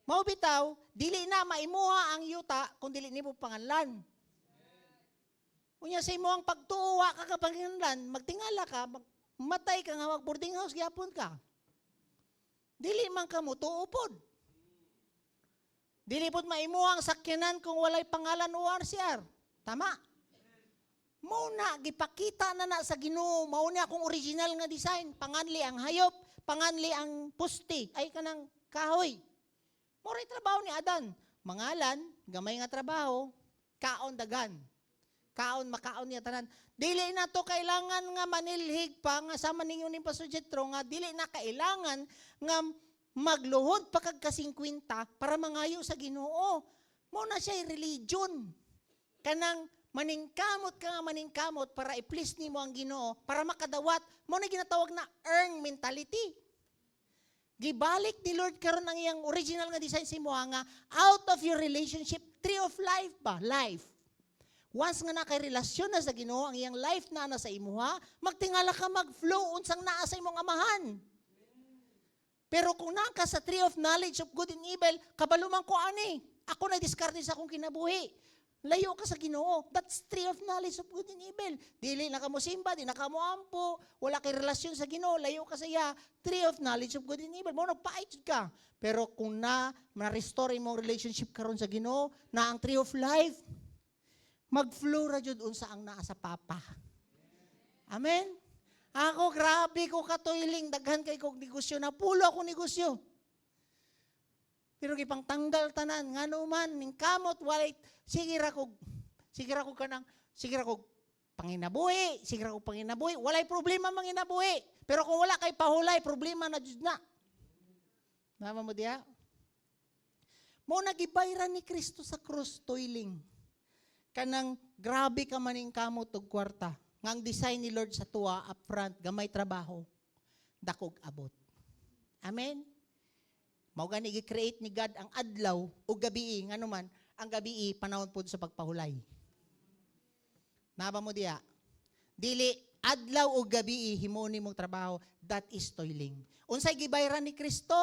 Mao bitaw, dili na maimuha ang yuta kung dili nimo panganlan. Unya sa imo ang pagtuwa ka kapanganlan, magtingala ka, matay ka nga mag boarding house gyapon ka. Dili man ka mo tuo pod. Dili pod maimuha ang sakyanan kung walay pangalan o RCR. Tama? Mauna, gipakita na sa Ginoo, mauna akong original nga design, panganli ang hayop, panganli ang pusti, ay kanang kahoy. Moray trabaho ni Adan. Mangalan, gamay nga trabaho, kaon dagan. Kaon, makaon niya tanan. Dili na to kailangan nga manilhig pa, nga sama ninyo ni Pastor Jetro, nga dili na kailangan nga magluhod pa kag ka-50 para mangayo sa Ginoo. Mao na siya religion. Kanang maningkamot ka nga maningkamot para i-please nimo ang Ginoo, para makadawat, mao na ginatawag na earn mentality. Gibalik ni Lord karon ang iyang original nga design sa imo nga out of your relationship, tree of life ba? Life. Once nga na kay relasyon na sa Ginoo ang iyang life na sa imuha, magtingala ka mag-flow unsang naa sa imong amahan. Pero kung naka sa tree of knowledge of good and evil, kabaluman ko ani. Ako na diskarte sa akong kinabuhi. Layo ka sa Ginoo. That's tree of knowledge of good and evil. Dili na ka mo simba, di na ka mo ampo, wala kay relasyon sa Ginoo, layo ka sa iya. Tree of knowledge of good and evil. Mo nagpait ka. Pero kung na-restore imong relationship karon sa Ginoo, na ang tree of life, mag-flow ra jud unsa ang naa sa Papa. Amen. Ako grabe ko katoiling, daghan kay kog negosyo, napulo ako negosyo. Pero gipang tanggal tanan ngano man ning kamot walay sige ra kog panginabuhi, walay problema manginabuhi. Pero kung wala kay pahulay, problema na jud na. Nama mo diha? Mo nagibayran ni Kristo sa krus toiling. Kanang grabe ka maning kamot og kwarta. Nga ang design ni Lord sa tuwa upfront, gamay trabaho, dakog abot. Amen? Mao gani gi-create ni God ang adlaw o gabi, ngano man, ang gabi panahon pud sa pagpahulay. Naba mo diya? Dili adlaw o gabi himo nimong trabaho, that is toiling. Unsay gibayran ni Kristo?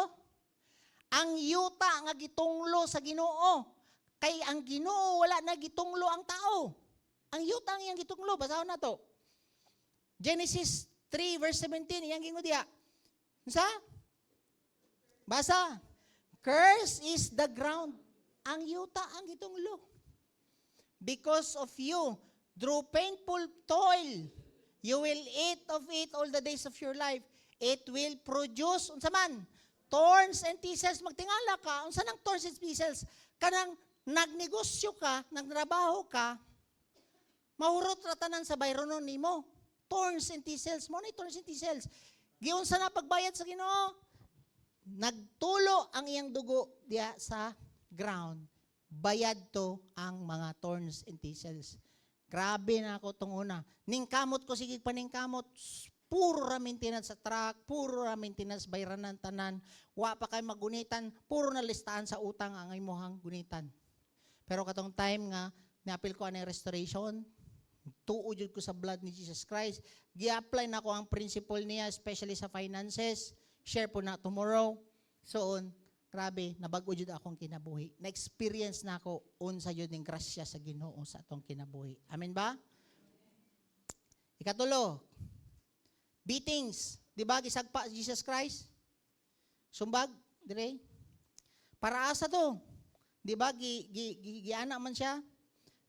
Ang yuta nga gitunglo sa Ginoo. Kay ang Ginoo wala na gitunglo ang tao. Ang yuta ang iyang gitunglo, basahon na to. Genesis 3 verse 17, iyang gingo diya. Unsa? Basa. Curse is the ground. Ang yuta ang gitunglo. Because of you, through painful toil, you will eat of it all the days of your life. It will produce, unsa man, thorns and thistles. Magtingala ka, unsa nang thorns and thistles? Kanang nagnegosyo ka, nagtrabaho ka, mahurot ratanan sa bayronon nimo. Thorns and thistles. Mo ni thorns and thistles. Giunsa na pagbayad sa Ginoo? Nagtulo ang iyang dugo diya sa ground. Bayad to ang mga thorns and thistles. Grabe na ako tong una. Ningkamot ko sige paningkamot. Puro ra maintenance sa truck, puro ra maintenance bayranan tanan. Wa pa kay magunitan, puro na listahan sa utang ang imong gunitan. Pero katong time nga niapil ko anay restoration, tuo jud ko sa blood ni Jesus Christ. Gi-apply na ko ang principle niya, especially sa finances. Share po na tomorrow. So, grabe, nabago jud akong kinabuhi. Na-experience na ako unsa jud ning grasya sa Ginoo sa atong kinabuhi. Amen ba? Ikatulo, beatings. Di ba gisagpa Jesus Christ? Sumbag, dire? Para asa to? Di ba giana man siya?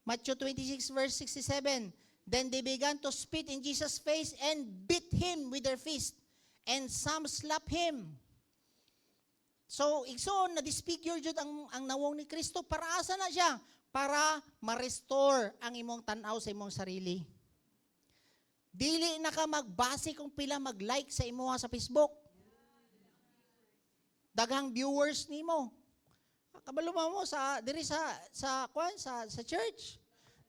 Matthew 26 verse 67. Then they began to spit in Jesus' face and beat him with their fist. And some slapped him. So, igsoon, na-disfigure jud ang nawong ni Kristo. Para asa na siya? Para ma-restore ang imong tanaw sa imong sarili. Dili na ka magbase kung pila mag-like sa imuha sa Facebook. Daghang viewers nimo. Kabalo mo sa diri sa church.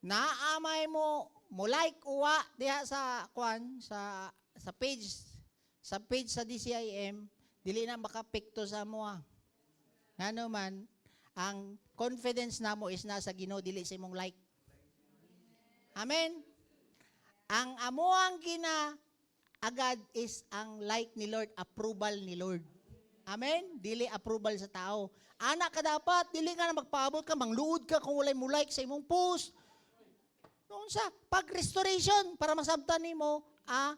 Naamay mo like uwa diha sa page sa DCIM, dili na makapekto sa mo. Ngano man ang confidence namo is nasa Ginoo, dili sa imong like. Amen. Ang amuang agad is ang like ni Lord, approval ni Lord. Amen? Dili approval sa tao. Anak ka dapat, dili ka na magpaabot ka, mangluod ka kung walay mo like sa imong post. Noon sa pag-restoration, para masabtan nimo,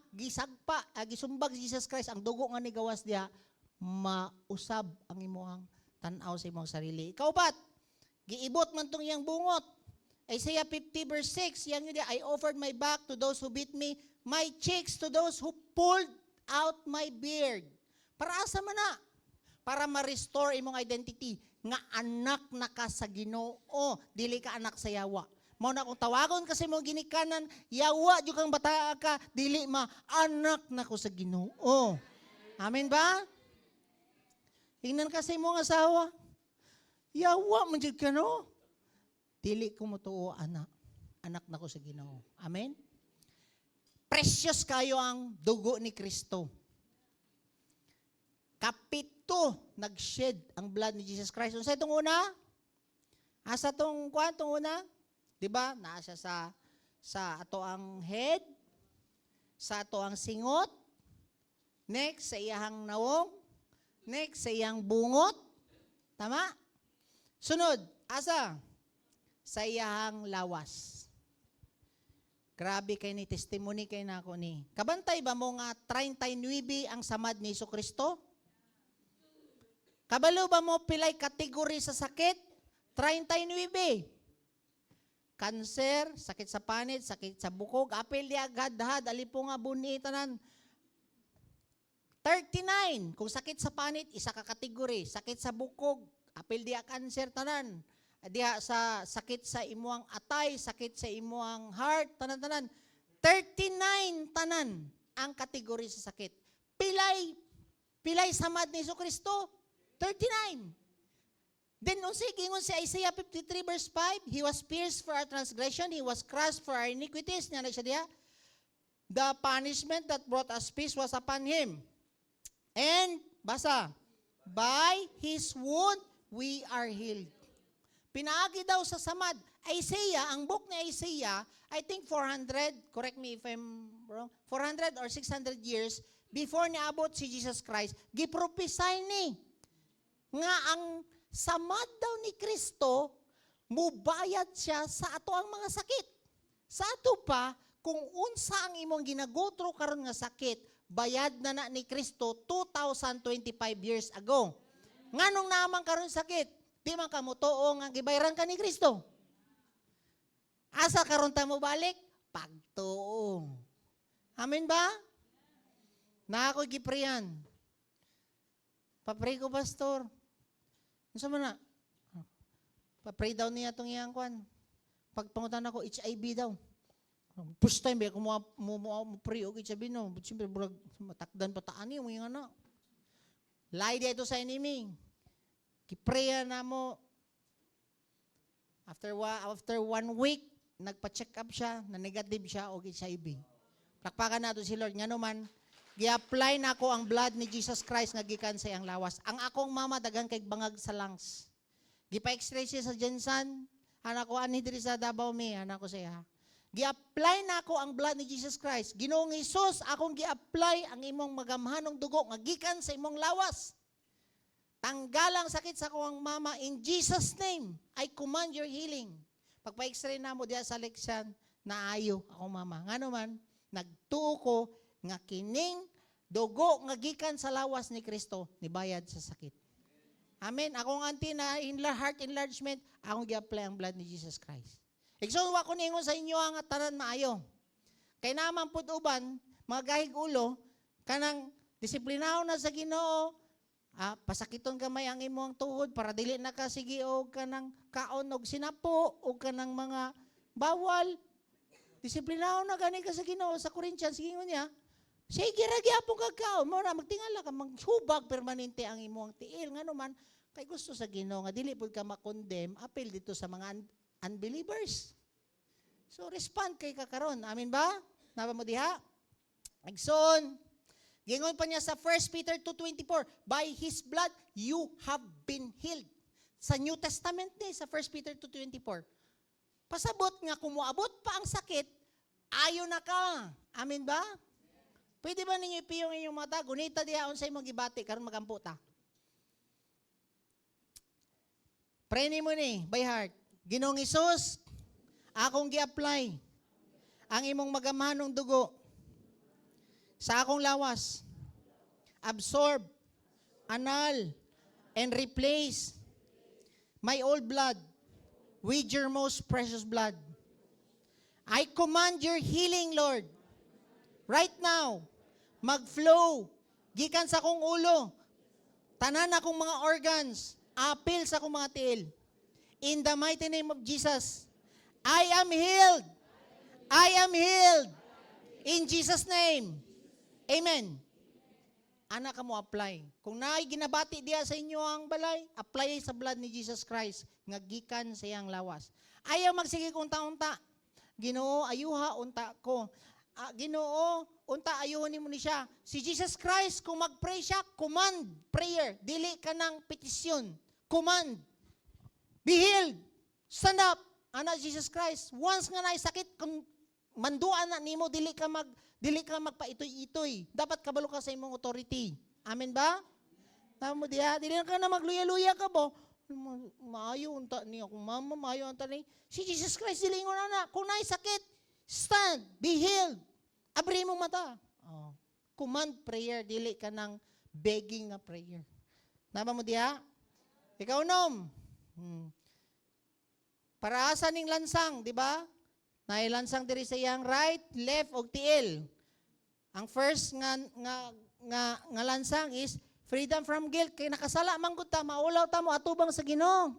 gisagpa, gisumbag si Jesus Christ, ang dugo nga ni gawas diha, mausab ang imong tanaw sa imong sarili. Ikaw bat, giibot man tong iyang bungot. Isaiah 50 verse 6, yang yun, I offered my back to those who beat me, my cheeks to those who pulled out my beard. Para asa man na? Para ma-restore imong identity. Nga anak na ka sa Ginoo, dili ka anak sa yawa. Mao na kung tawagon kasi mo ginikanan, yawa jud kang bata ka, dili anak na ko sa Ginoo. Amen ba? Ingnan ka sa imong asawa. Yawa man jud ka no. Dili ko mo tuo anak. Anak na ko sa Ginoo. Amen. Precious kayo ang dugo ni Kristo. Kapito nag-shed ang blood ni Jesus Christ. Unsa itong una? Asa tong una? 'Di ba? Naa siya sa ato ang head, sa ato ang singot, next sa iyang nawong, next sa iyang bungot. Tama? Sunod, asa? Sa iyang lawas. Grabe kay ni testimony kay nako ni. Kabantay ba mo nga 39 ang samad ni Jesucristo? Kabalo ba mo pilay kategory sa sakit? 39. Cancer, sakit sa panit, sakit sa bukog, apil di agad-had, alipo nga buni, tanan. 39. Kung sakit sa panit, isa ka kategory. Sakit sa bukog, apil di cancer, tanan. Diha sa sakit sa imuang atay, sakit sa imuang heart, tanan-tanan. 39 tanan ang kategory sa sakit. Pilay samad ni Jesucristo? 39. Then, gingon si Isaiah 53 verse 5, He was pierced for our transgression, He was crushed for our iniquities. Nga na siya diya. The punishment that brought us peace was upon Him. And, basa, by His wound, we are healed. Pinaagi daw sa samad. Isaiah, ang book ni Isaiah, I think 400, correct me if I'm wrong, 400 or 600 years before niabot si Jesus Christ, giprophesy ni nga ang samad daw ni Kristo, mubayad siya sa ato ang mga sakit. Sa ato pa, kung unsa ang imong ginagotro karon nga sakit, bayad na ni Kristo 2025 years ago. Nganong naman karon sakit? Di man ka mutuo nga gibayaran ka ni Kristo. Asa karon ta mo balik? Pagtuo. Amen ba? Na ako gipriyan. Papray ko, pastor. Unsa man na? Pa-pray daw niya itong iyang kwan. Pagpangutan ako, HIV daw. First time, kung mo pray o HIV, no? But siyempre, matakdan pataan niyo, mga anak. Lie dito sa enemy. Kiprayan na mo. After 1 week, nagpa-check up siya, na negative siya o HIV. Plakpakan na ito si Lord. Nga naman, gi-apply na ako ang blood ni Jesus Christ nga gikan sa iyang lawas. Ang akong mama dagang kay bangag sa lungs. Gipa-x-ray siya sa Jensan. Anak ko ani diri sa Davao mi, anak ko siya. Gi-apply na ako ang blood ni Jesus Christ. Ginoong Hesus, akong gi-apply ang imong magamhanong dugo nga gikan sa imong lawas. Tanggalang sakit sa kuwang mama in Jesus name. I command your healing. Pagpa-x-ray na mo diya sa leksyon, naayo akong mama. Ngano man, nagtuo ko nga kining dugo nga gikan sa lawas ni Kristo nibayad sa sakit. Amen. Akong auntie na heart enlargement, akong gi-apply ang blood ni Jesus Christ. Igsoon ko ningon sa inyo ang tanan maayo. Kay naman pud uban, mga gahig ulo, kanang disiplinaw na sa Ginoo, pasakiton gamay ang imong tuhod para dili na ka sige og kanang kaon og sinapo og kanang mga bawal. Disiplinaw na gani ka sa Ginoo sa Corinthians gingon niya. Sige ra gyapon kag kaon mo na magtingala ka maghubag permanente ang imong tiil ngano man kay gusto sa Ginoo nga dili pud ka makondem apil dito sa mga unbelievers. So respond kay kakaron. Amen ba? Naba mo diha? Agson. Gingon pa niya sa 1 Peter 2:24, by His blood you have been healed. Sa New Testament ni sa 1 Peter 2:24. Pasabot nga kung moabot pa ang sakit, ayo na ka. Amen ba? Pwede ba ninyo ipiyong inyong mata? Gunita diha unsay imong gibati karon magampo ta. Pray nimo ni by heart. Ginoong Hesus, akong gi-apply ang imong magamhanong dugo sa akong lawas. Absorb, annul, and replace my old blood with your most precious blood. I command your healing, Lord. Right now, mag-flow, gikan sa akong ulo, tanan akong mga organs, apil sa akong mga tiil. In the mighty name of Jesus, I am healed. I am healed. In Jesus' name. Amen. ana ka mo apply. Kung naay ginabati diya sa inyo ang balay, apply sa blood ni Jesus Christ nga gikan sa iyang lawas. Ayaw magsige kung unta-unta. Ginoo, ayuha unta ko. Ginoo, unta ayuhon nimo ni siya. Si Jesus Christ kung mag-pray siya, command prayer, dili ka ng petisyon. Command. Be healed. Stand up. Ana Jesus Christ, once nga naay sakit, kung manduan na nimo, dili ka magpaitoy-itoy. Dapat kabalo ka sa imong authority. Amen ba? Tama mo diya, dili ka na magluya-luya ka bo. Maayo unta niya, kung mama maayo unta ni. Si Jesus Christ dilingon na. Kung naay sakit, stand, be healed. Abri mo mata. Oh. Command prayer, dili ka ng begging na prayer. Tama mo diya? Ikaw nom. Para asa ning lansang, di ba? Nailansang diri sa iyang right, left og tiil. Ang first nga lansang is freedom from guilt. Kay nakasala man gud ta, maulaw ta mo atubang sa Ginoo.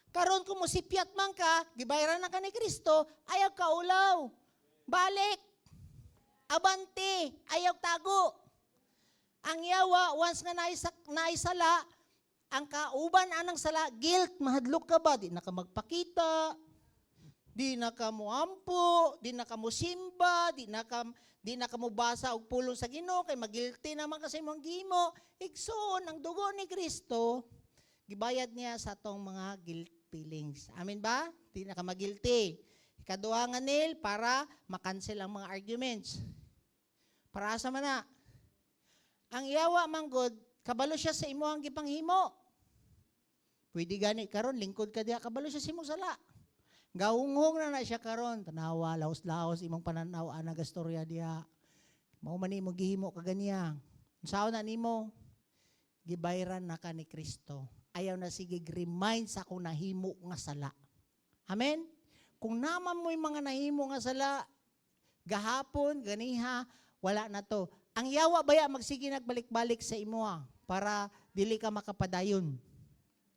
Karon kung musipyat man ka, gibayaran na ka ni Kristo, ayaw ka ulaw. Balik. Abante, ayaw tago. Ang yawa once nga naisala, ang kauban anang sala, guilt, mahadlok ka ba? Di na ka magpakita, di na ka muampo, di na ka musimba, di na ka mubasa og pulong sa Ginoo kay magilty naman kasi mong gimo. Igsoon ang dugo ni Kristo, gibayad niya sa atong mga guilt feelings. Amen ba? Di na ka magilty. Ikaduha nga nil para makancel ang mga arguments. Para asa man na. Ang iyawa man gud, kabalo siya sa imo ang gipanghimo. Pwede gani karon lingkod ka diha, kabalo siya sa imong sala. Gahunghong na siya karon, tanawa, laos-laos imong pananaw ana gastorya diha. Mao man nimo gihimo kaganiya. Unsaon na nimo? Gibayran na ka ni Kristo. Ayaw na sige remind sa akong nahimo nga sala. Amen. Kung naman mo yung mga nahimo nga sala gahapon, ganiha, wala na to. Ang yawa baya magsige nagbalik-balik sa imo para dili ka makapadayon.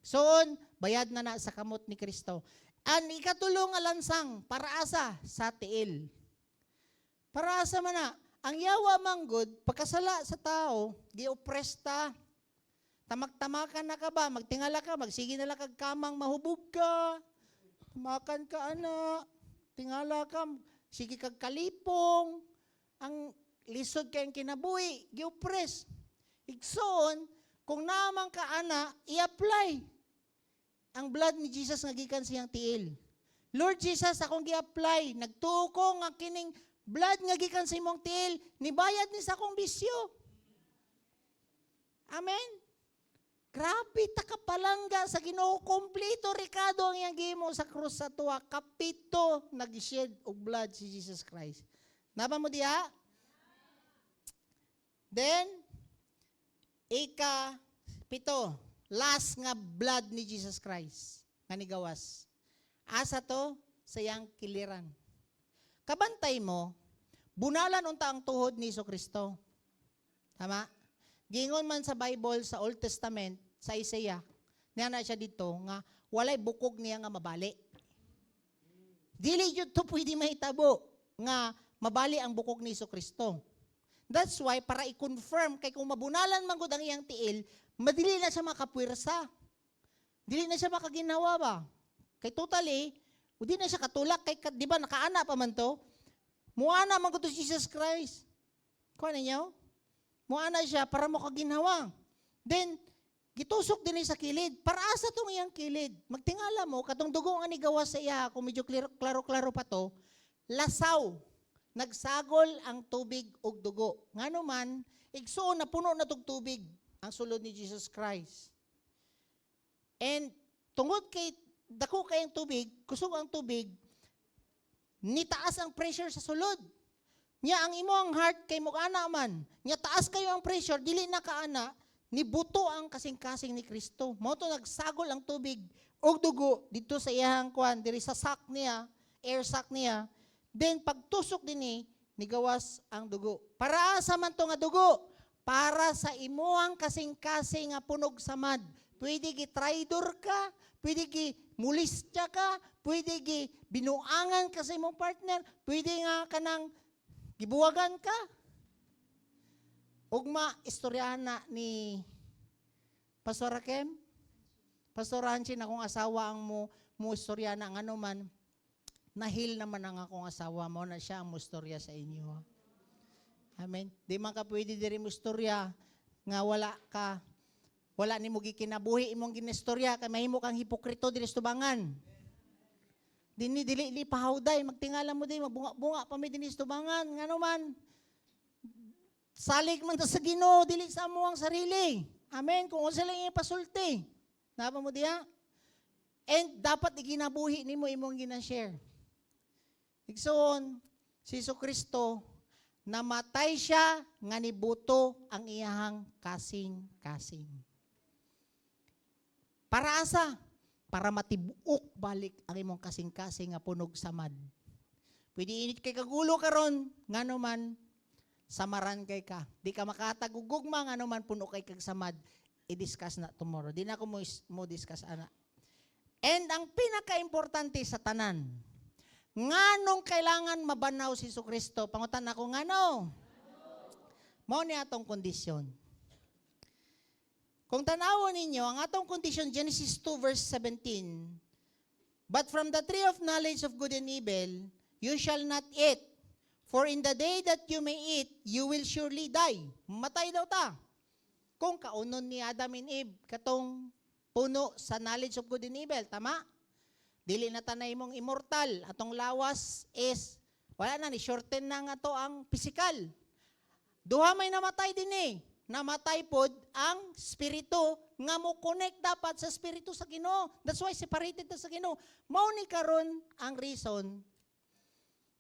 Soon, bayad na sa kamot ni Kristo. Ang ikatulong nga lansang, para asa? Sa tiil. Para asa man na, ang yawa manggod, pagkasala sa tao, gi-oppress ta. Tamak-tamakan na ka ba? Magtingala ka, magsige na lang kag kamang mahubog ka. Tamakan ka ana. Tingala ka, sige kag kalipong. Ang lisod kayong kinabuhi, gi-oppress. Igsoon, kung naman ka ana, i-apply ang blood ni Jesus nga gikan siyang tiil. Lord Jesus, akong gi-apply, nagtuko nga kining blood nga gikan sa imong tiil, nibayad ni sa akong bisyo. Amen. Grabe ta kapalangga sa Ginoo, kompleto Ricardo ang iyang gihimo sa krus sa tuwa, kapito nag-shed og blood si Jesus Christ. Naba mo diha? Then, ika-pito, last nga blood ni Jesus Christ, nga nigawas. Asa to? Sa iyang kiliran. Kabantay mo, bunalan unta ang tuhod ni Kristo. Tama? Gingon man sa Bible, sa Old Testament, sa Isaiah, niya na siya dito, nga walay bukog niya nga mabali. Dili yun to pwede mahitabo, nga mabali ang bukog ni Kristo. That's why, para i-confirm, kay kung mabunalan man gud ang iyang tiil, madili na siya makapwersa. Dili na siya makaginawa ba? Kay totally, di na siya katulak, kay, di ba, nakaana pa man to? Muana man gud to Jesus Christ. Kuha ninyo? Muana siya para mo kaginawa. Then, gitusok din sa kilid. Para asa tong iyang kilid? Magtingala mo, katong dugo nga ni gawas sa iya, kung medyo klaro-klaro pa to, lasaw. Nagsagol ang tubig ug dugo. Ngano man, igsoon na puno na tog tubig ang sulod ni Jesus Christ. And tungod kay dako kayong tubig, kusog ang tubig, nitaas ang pressure sa sulod. Nya ang imo ang heart kay mo ana man. Nya taas kayo ang pressure, dili na kaana, nibuto ang kasing-kasing ni Kristo. Mao to nagsagol ang tubig ug dugo dito sa iyang kuan diri sa sack niya, air sac niya. Then pagtusok dinhi, nigawas ang dugo. Para sa man to nga dugo? Para sa imuang kasing-kasing nga punog samad. Pwede gi traidor ka, pwede gi mulistya ka, pwede gi binuangan ka sa imong partner, pwede nga kanang gibuwagan ka. Ugma istoryahan na ni Pastor Rakem, Pastor Hanchin, akong asawa ang mo istorya na ang ano man, nahil naman ang akong asawa mo na siya ang mustorya sa inyo. Ha? Amen. Di man ka pwede diri mo istorya nga wala ni mo gikinabuhi imong ginistorya kay mahimo kang hipokrito diri sa tubangan. Dili pahawday magtingala mo di magbunga-bunga pa mi dinhi sa tubangan ngano man. Salig man ta sa Ginoo dili sa amo ang sarili. Amen. Kung unsa lang ipasulti. Napa mo diha? And dapat iginabuhi nimo imong gina-share. Igsoon, si Jesucristo namatay siya nga nibuto ang iyahang kasing-kasing. Para asa? Para matibuok balik ang imong kasing-kasing nga punog samad. Pwede init kay kagulo karon, ngano man samaran kay ka. Di ka makatagugugma ngano man puno kay kag samad. I-discuss na tomorrow. Di na ako mo discuss ana. And ang pinaka-importante sa tanan, nganong kailangan mabanaw si Jesucristo? Pangutan ako, ngano? Mao ni atong kondisyon. Kung tanawon ninyo, ang atong kondisyon, Genesis 2 verse 17, but from the tree of knowledge of good and evil, you shall not eat, for in the day that you may eat, you will surely die. Matay daw ta. Kung kaunon ni Adam and Eve, katong puno sa knowledge of good and evil, tama? Dili na tanay mong immortal. Atong lawas is, wala na, ni shorten na nga to ang physical. Duha may namatay din eh. Namatay pod ang spirito nga mo connect dapat sa spirito sa Ginoo. That's why separated na sa Ginoo. Mao ni karon ang reason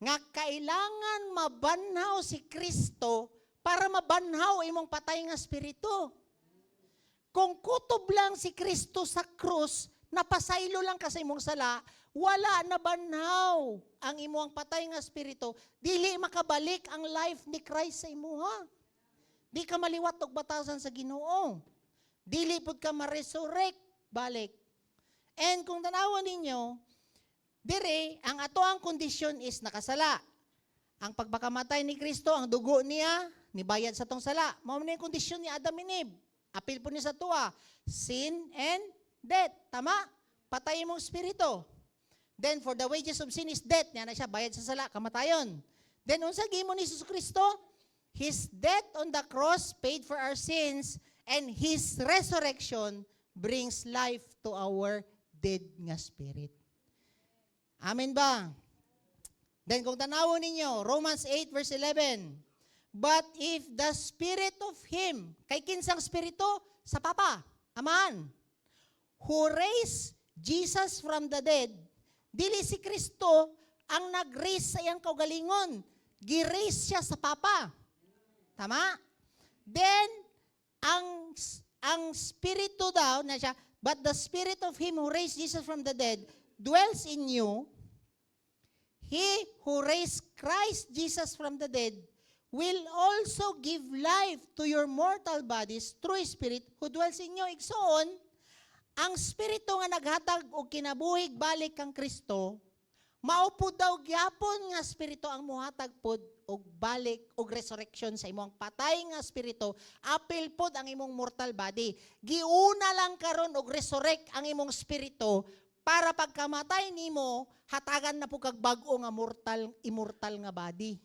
nga kailangan mabanhaw si Kristo para mabanhaw imong patay nga spirito. Kung kutob lang si Kristo sa krus, napasaylo lang ka sa imong sala, wala na banhaw ang imong patay nga spirito, dili makabalik ang life ni Christ sa imuha. Di ka maliwat og batasan sa Ginoo. Dili pud ka ma-resurrect balik. And kung tanawon ninyo, dire ang ato ang kondisyon is nakasala. Ang pagpakamatay ni Kristo, ang dugo niya, nibayad sa tong sala. Mao man yung kondisyon ni Adam and Eve. Apil po niya sa tuwa, sin and death. Tama? Patay mong spirito. Then for the wages of sin is death. Yan na siya, bayad sa sala, kamatayon. Then unsa gihimo ni Jesucristo? His death on the cross paid for our sins, and His resurrection brings life to our dead nga spirit. Amen ba? Then kung tanawon ninyo, Romans 8 verse 11, but if the spirit of Him, kay kinsang spirito? Sa Papa, Aman, who raised Jesus from the dead, dili si Kristo ang nag-raise sa iyang kaugalingon, gi-raise siya sa Papa. Tama? Then, ang spirito daw, na siya, but the spirit of Him who raised Jesus from the dead dwells in you. He who raised Christ Jesus from the dead will also give life to your mortal bodies through His Spirit who dwells in you. Igsoon, ang spirito nga naghatag og kinabuhig balik kang Kristo, maupo daw gyapon nga spirito ang muhatag pod og balik og resurrection sa imong patay nga spirito, apil pod ang imong mortal body. Giuna lang karon og resurrect ang imong spirito para pagkamatay nimo hatagan na po kag bag-o nga immortal nga body.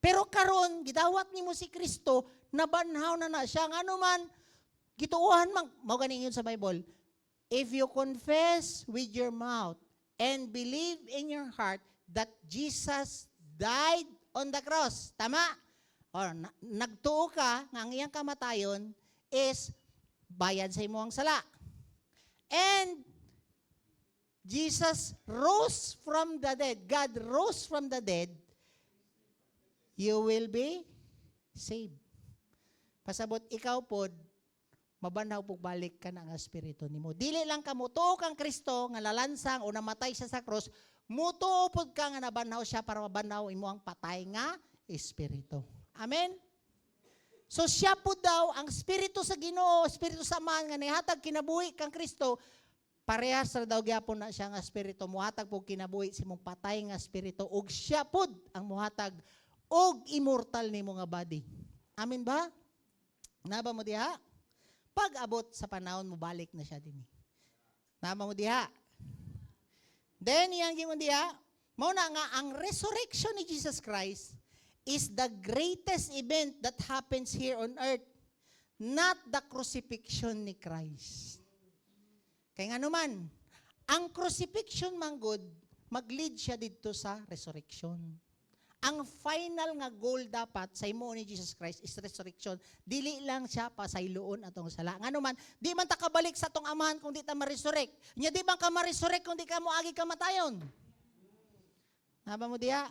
Pero karon gidawat nimo si Kristo, nabanhaw na siya ngano man gituohan man mao gani yun sa Bible. If you confess with your mouth and believe in your heart that Jesus died on the cross, tama? Or nagtuo ka nga ang iyang kamatayon is bayad sa imong sala. And Jesus rose from the dead. God rose from the dead. You will be saved. Pasabot ikaw pod, mabanhaw pug balik ka na nga espiritu nimo. Dili lang ka mutuo kang Kristo nga lalansang o namatay siya sa cross, mutuo pod ka nga nabanhaw siya para mabanhaw imo ang patay nga espiritu. Amen. So siya po daw ang espiritu sa Ginoo, espiritu sa Ama nga nihatag kinabuhi kang Kristo. Parehas ra daw gyapon na siya nga espiritu muhatag pug kinabuhi sa imong patay nga espiritu ug siya pod ang muhatag og immortal nimo nga body. Amen ba? Naba mo diha? Pag abot sa panahon mo, balik na siya din. Naba mo diha? Then, yan mo diha, mauna nga, ang resurrection ni Jesus Christ is the greatest event that happens here on earth, not the crucifixion ni Christ. Kaya nga naman, ang crucifixion man good, mag-lead siya dito sa resurrection. Ang final nga goal dapat sa imo ni Jesus Christ is resurrection. Dili lang siya pasayloon atong sala. Nga naman, di man ta kabalik sa atong amahan kung di ta ma-resurrect. Nya di man ka ma-resurrect kung di ka mo agi kamatayon. Naba mo diya?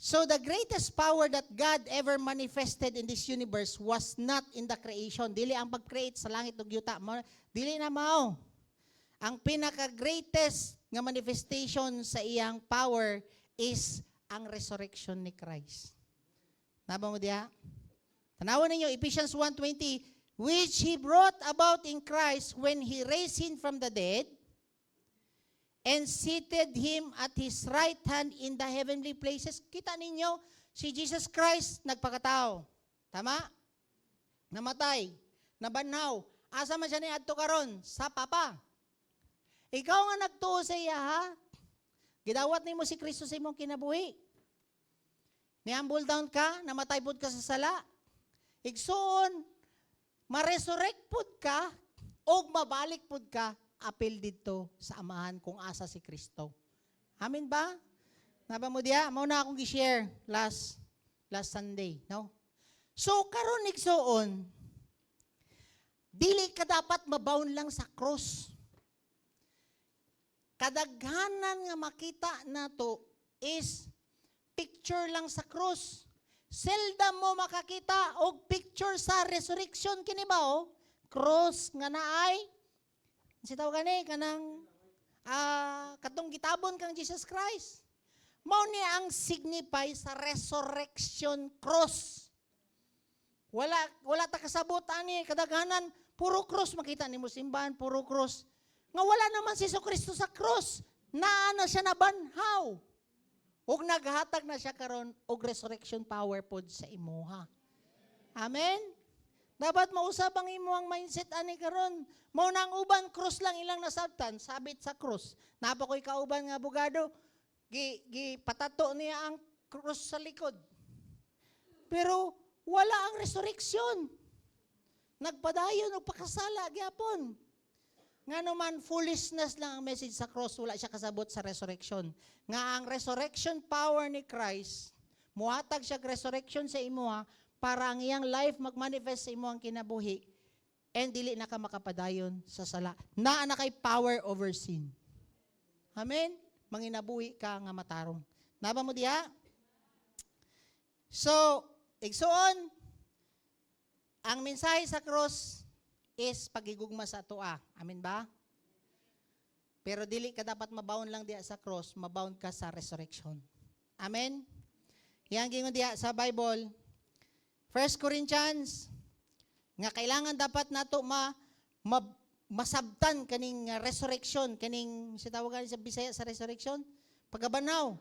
So the greatest power that God ever manifested in this universe was not in the creation. Dili ang pag-create sa langit ug yuta. Dili na mao. Ang pinaka-greatest nga manifestation sa iyang power is ang resurrection ni Christ. Naba mo diya? Tanawan ninyo, Ephesians 1:20, which He brought about in Christ when He raised Him from the dead and seated Him at His right hand in the heavenly places. Kita ninyo, si Jesus Christ nagpakatao. Tama? Namatay. Nabanhaw. Asa man siya ni adto karon? Sa Papa. Ikaw nga nagtuo sa iya, ha? Gidawat nimo si Kristo sa imong kinabuhi. Ni-humble down ka, namatay pud ka sa sala. Igsoon, ma-resurrect pud ka, o mabalik pud ka, apil dito sa amahan kung asa si Kristo. Amen ba? Naba mo diya? Mauna akong gi-share last Sunday, no? So, karon igsoon, dili ka dapat mabound lang sa cross. Kadaghanan nga makita nato is picture lang sa cross. Seldom mo makakita og picture sa resurrection kini ba o? Cross nga naay sitaw gani kanang katong gitabon kang Jesus Christ. Mao ni ang signify sa resurrection cross. Wala ta kasabot ani kadaghanan puro cross makita nimo simbahan, puro cross. Nga wala naman si Kristo sa cross. Na siya nabanhaw. Ug naghatag na siya karon og resurrection power pod sa imuha. Amen? Dapat mausab ang imuhang mindset ani karon. Mao nang uban cross lang ilang nasabtan, sabit sa cross. Napa ko'y kauban nga abogado, patato niya ang cross sa likod. Pero wala ang resurrection. Nagpadayon og pakasala gyapon. Nga naman, foolishness lang ang message sa cross, wala siya kasabot sa resurrection. Nga ang resurrection power ni Christ, muhatag siya resurrection sa imuha, para ang iyang life magmanifest sa imuhang kinabuhi, and dili na ka makapadayon sa sala. Na kay power over sin. Amen? Manginabuhi ka nga matarong. Naba mo diha? So, igsoon, ang mensahe sa cross, is pagigugma sa atoa. Amen ba? Pero dili ka dapat mabound lang diya sa cross, mabound ka sa resurrection. Amen? Yang gingon diya sa Bible, 1 Corinthians, nga kailangan dapat nato masabtan kaning resurrection, kaning sitawagan sa Bisaya sa resurrection, pagkabanaw.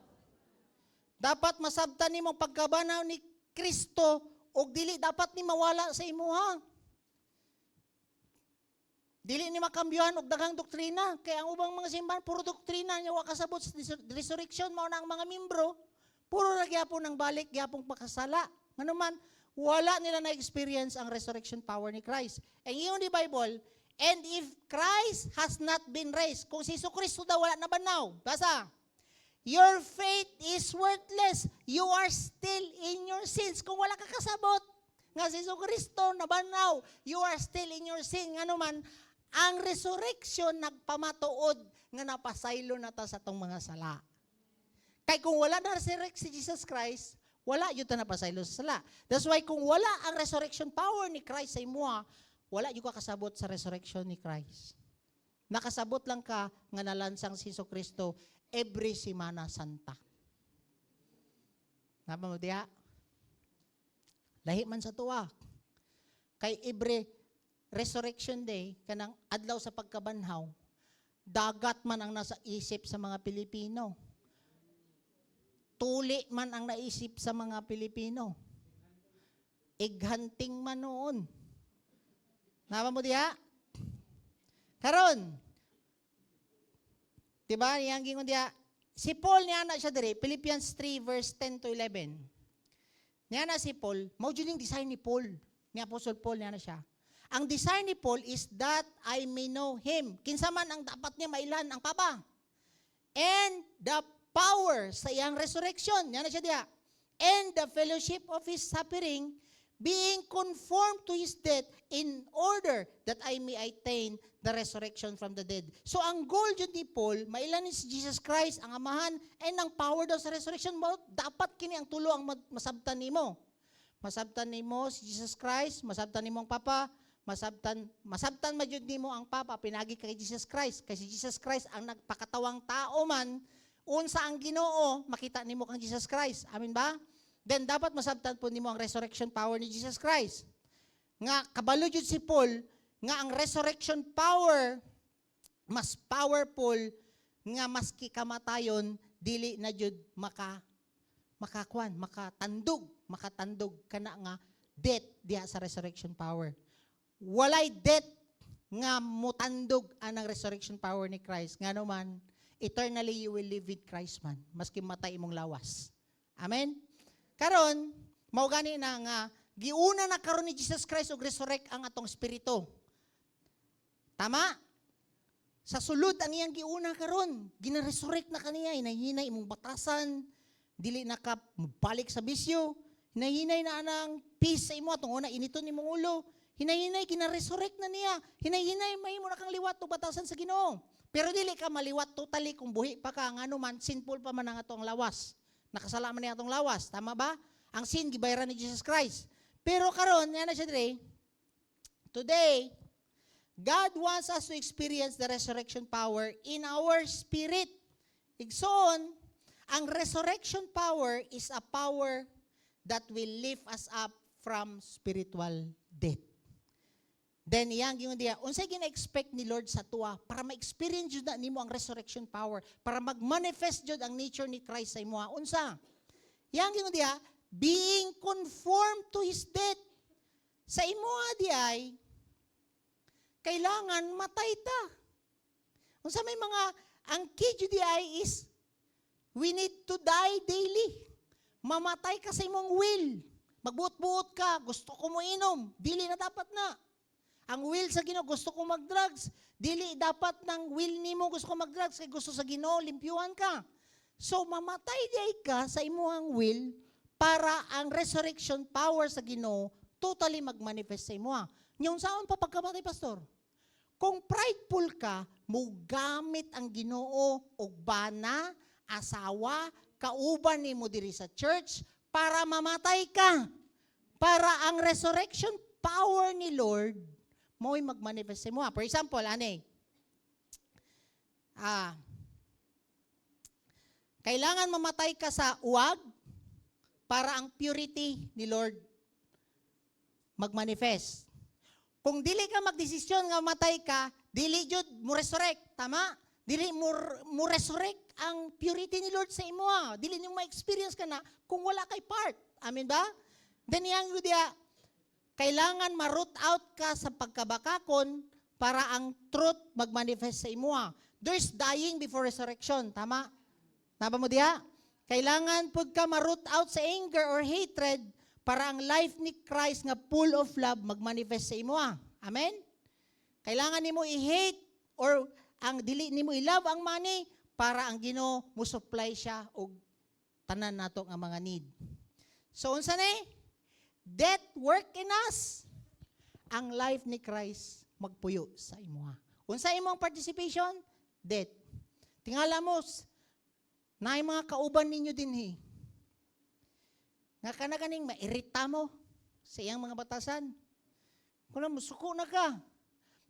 Dapat masabtan nimo pagkabanaw ni Kristo ug dili dapat ni mawala sa imuha. Dili ni makambyohan og daghang doktrina, kay ang ubang mga simbahan puro doktrina nya wa kasabot sa resurrection mao na ang mga membro puro ra gyapon ang balik gyapong pakasala. Ngano man wala nila na-experience ang resurrection power ni Christ. And yun di Bible, and if Christ has not been raised, kung si Kristo daw wala na banaw, basa, your faith is worthless. You are still in your sins. Kung wala ka kasabot nga si Kristo na banaw, you are still in your sin. Ngano man ang resurrection nagpamatuod nga napasaylo na ta sa tong mga sala. Kay kung wala na resurrect si Jesus Christ, wala yun ta napasaylo sa sala. That's why kung wala ang resurrection power ni Christ sa imuha, wala yun ka kasabot sa resurrection ni Christ. Nakasabot lang ka nga nalansang si Kristo every Semana Santa. Napa mo diha? Lahi man sa tuwa. Kay every Resurrection Day, kanang adlaw sa pagkabanhaw, dagat man ang nasa isip sa mga Pilipino. Tuli man ang naisip sa mga Pilipino. ighanting man noon. Nama mo diha? Karon, diba, yang gingon diha, si Paul niya na siya diri, Philippians 3 verse 10 to 11. Niya na si Paul, mao jud yung design ni Paul, ni Apostle Paul niya na siya. Ang design ni Paul is that I may know Him. Kinsa man ang dapat niya mailan ang Papa. And the power sa iyang resurrection. Niya na siya diha. And the fellowship of His suffering, being conformed to His death, in order that I may attain the resurrection from the dead. So ang goal dyan ni Paul, mailan ni si Jesus Christ, ang amahan, and ang power daw sa resurrection mo, dapat kini ang tulo ang masabtan nimo. Masabtan nimo si Jesus Christ, masabtan nimo ang Papa, masabtan madyod nimo ang Papa, pinagi kay Jesus Christ. Kasi Jesus Christ ang nagpakatawang tao man, unsa ang Ginoo, makita nimo kang Jesus Christ. Amin ba? Then dapat masabtan po nimo ang resurrection power ni Jesus Christ. Nga kabalo jud si Paul nga ang resurrection power mas powerful nga maski kamatayon dili na jud makatandog kana nga death diha sa resurrection power. Walay death nga mutandog anang resurrection power ni Christ. Ngano man eternally you will live with Christ man maski matay imong lawas. Amen. Karon, mao gani na nga giuna na karon ni Jesus Christ og resurrect ang atong espiritu. Tama? Sa sulod ang iyang giuna karon, gina-resurrect na kaniya, hinahinay imong batasan, dili na ka balik sa bisyo, hinahinay na anang peace sa imo atong una initon imong ulo, hinahinay gina-resurrect na niya, hinahinay mahimo na kang liwat og batasan sa Ginoo. Pero dili ka maliwat totally kung buhi pa ka ngano man sinful pa man ang atong lawas. Nakasala man niya atong lawas, tama ba? Ang sin gibayaran ni Jesus Christ. Pero karon, yan na siya dire. Today, God wants us to experience the resurrection power in our spirit. Igsoon, ang resurrection power is a power that will lift us up from spiritual death. Then iyang gingon diya, unsay gina-expect ni Lord sa tuwa para ma-experience jud na nimo ang resurrection power, para mag-manifest jud ang nature ni Christ sa imo. Unsa? Iyang gingon diya, being conformed to His death. Sa imo di ay kailangan matay ta. Unsa may mga ang key jud di ay is we need to die daily. Mamatay ka sa imong will. Magbuot-buot ka, gusto ko mo inom, dili na dapat na. Ang will sa Ginoo, gusto ko mag-drugs. Dili dapat ng will nimo gusto ko mag-drugs kay gusto sa Ginoo limpyuhan ka. So mamatay diay ka sa imong will para ang resurrection power sa Ginoo totally mag-manifest sa imo. Yung saan pa pagkamatay, pastor? Kung prideful ka, mo gamit ang Ginoo og bana, asawa, kauban nimo diri sa church para mamatay ka. Para ang resurrection power ni Lord mo'y mag-manifest mo. For example, kailangan mamatay ka sa uwag para ang purity ni Lord mag-manifest. Kung dili ka magdesisyon nga mamatay ka, dili jud mo resurrect, tama? Dili mo resurrect ang purity ni Lord sa imo. Dili nimo ma-experience ka na kung wala kay part. Amen ba? Then yang diya, kailangan ma-root out ka sa pagkabakakon para ang truth mag-manifest sa imo. There's dying before resurrection. Tama? Tama mo diya? Kailangan pud ka ma-root out sa anger or hatred para ang life ni Christ nga full of love mag-manifest sa imo. Amen? Kailangan nimo i-hate or ang dili nimo i-love ang money para ang Ginoo mo supply siya og tanan nato nga mga need. So unsa ni? Death work in us. Ang life ni Christ magpuyo sa imo. Unsa imong participation? Death. Tingala mo, naay mga kauban ninyo dinhi. Nga kanaganing mairita mo sa iyang mga batasan. Kung musuko na ka.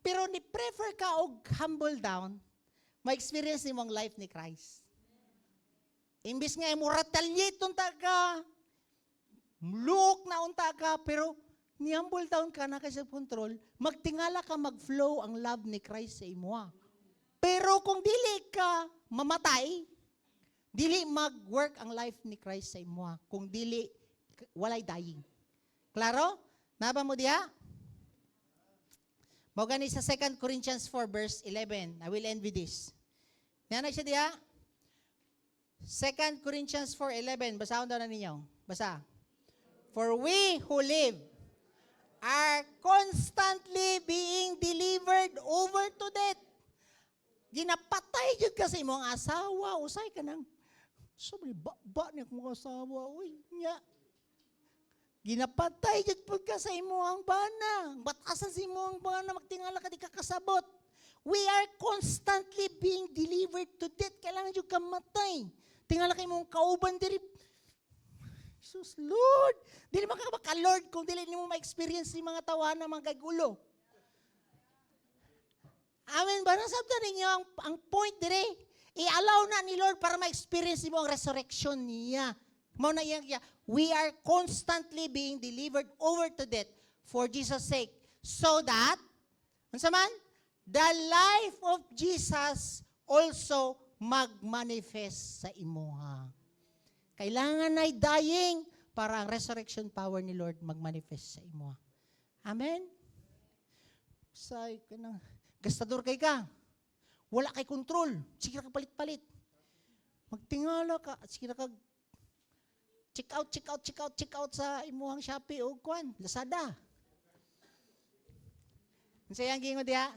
Pero ni prefer ka og humble down, ma-experience nimong life ni Christ. Imbis nga mo retaliate unta ka, look na unta ka, pero ni-humble down ka na kasi control, magtingala ka mag-flow ang love ni Christ sa imo. Pero kung dili ka mamatay, dili mag-work ang life ni Christ sa imo. Kung dili, walay dying. Klaro? Naba mo diha? Mao gani sa 2 Corinthians 4 verse 11. I will end with this. Nanay siya diha? 2 Corinthians 4:11. Basahon daw na ninyo. Basa. For we who live are constantly being delivered over to death. Ginapatay jud kasi imong asawa, usay ka nang sobre ba ni akong asawa, uy, nya. Ginapatay jud pud ka sa imong bana. Batasan sa imong bana magtingala ka di ka kasabot. We are constantly being delivered to death. Kailangan jud ka matay. Tingala kay imong kauban diri. Jesus Lord, dili maka Lord kung dili nimo ma-experience ni mga tawanan mga kagulo. Amen. Ba nasabtan ninyo ang point dire, i-allow na ni Lord para ma-experience mo ang resurrection niya. Mao na iya, we are constantly being delivered over to death for Jesus' sake, so that unsa man the life of Jesus also magmanifest sa imuha. Kailangan ay dying para ang resurrection power ni Lord magmanifest sa imuha. Amen. Say kanang gastador kay ka. Wala kay control. Sige ka palit-palit. Magtingala ka. Sige ka check out sa imuhang Shopee o kwan, Lazada. Unsay ang gingon diha?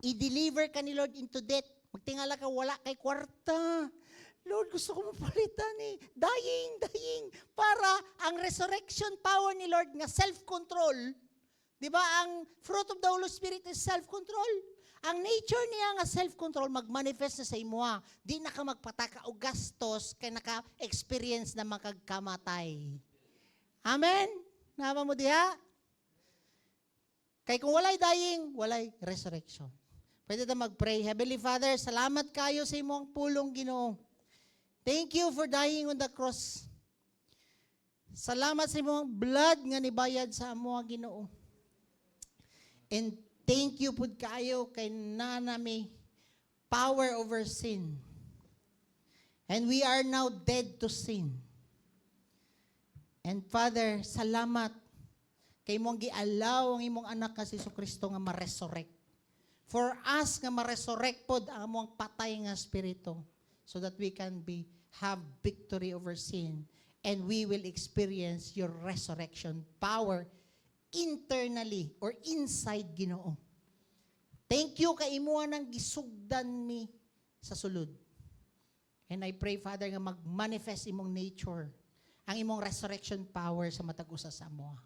I-deliver ka ni Lord into death. Magtingala ka, wala kay kwarta. Lord, gusto ko mapalitan eh. Dying. Para ang resurrection power ni Lord nga self-control. Di ba? Ang fruit of the Holy Spirit is self-control. Ang nature niya nga self-control magmanifest na sa imuha. Di na ka magpataka o gastos kay naka-experience na makagkamatay. Amen? Nama mo diha? Kay kung walay dying, walay resurrection. Pwede na mag-pray. Heavenly Father, salamat kayo sa imong pulong, Ginoo. Thank you for dying on the cross. Salamat sa imong blood nga nibayad sa among Ginoo. And thank you pud kayo kay nanami power over sin. And we are now dead to sin. And Father, salamat kay mong gialaw ang imong anak nga si Jesucristo nga ma-resurrect. For us nga ma-resurrect pod ang among patay nga spirito so that we can have victory over sin and we will experience your resurrection power internally or inside, Ginoo. Thank you kay imuha nang gisugdan mi sa sulod. And I pray, Father, nga mag-manifest imong nature, ang imong resurrection power sa matag usa sa amoa.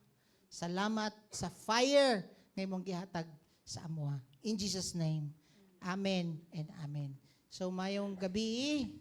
Salamat sa fire nga imong gihatag sa amoa. In Jesus' name, amen and amen. So, mayong gabi,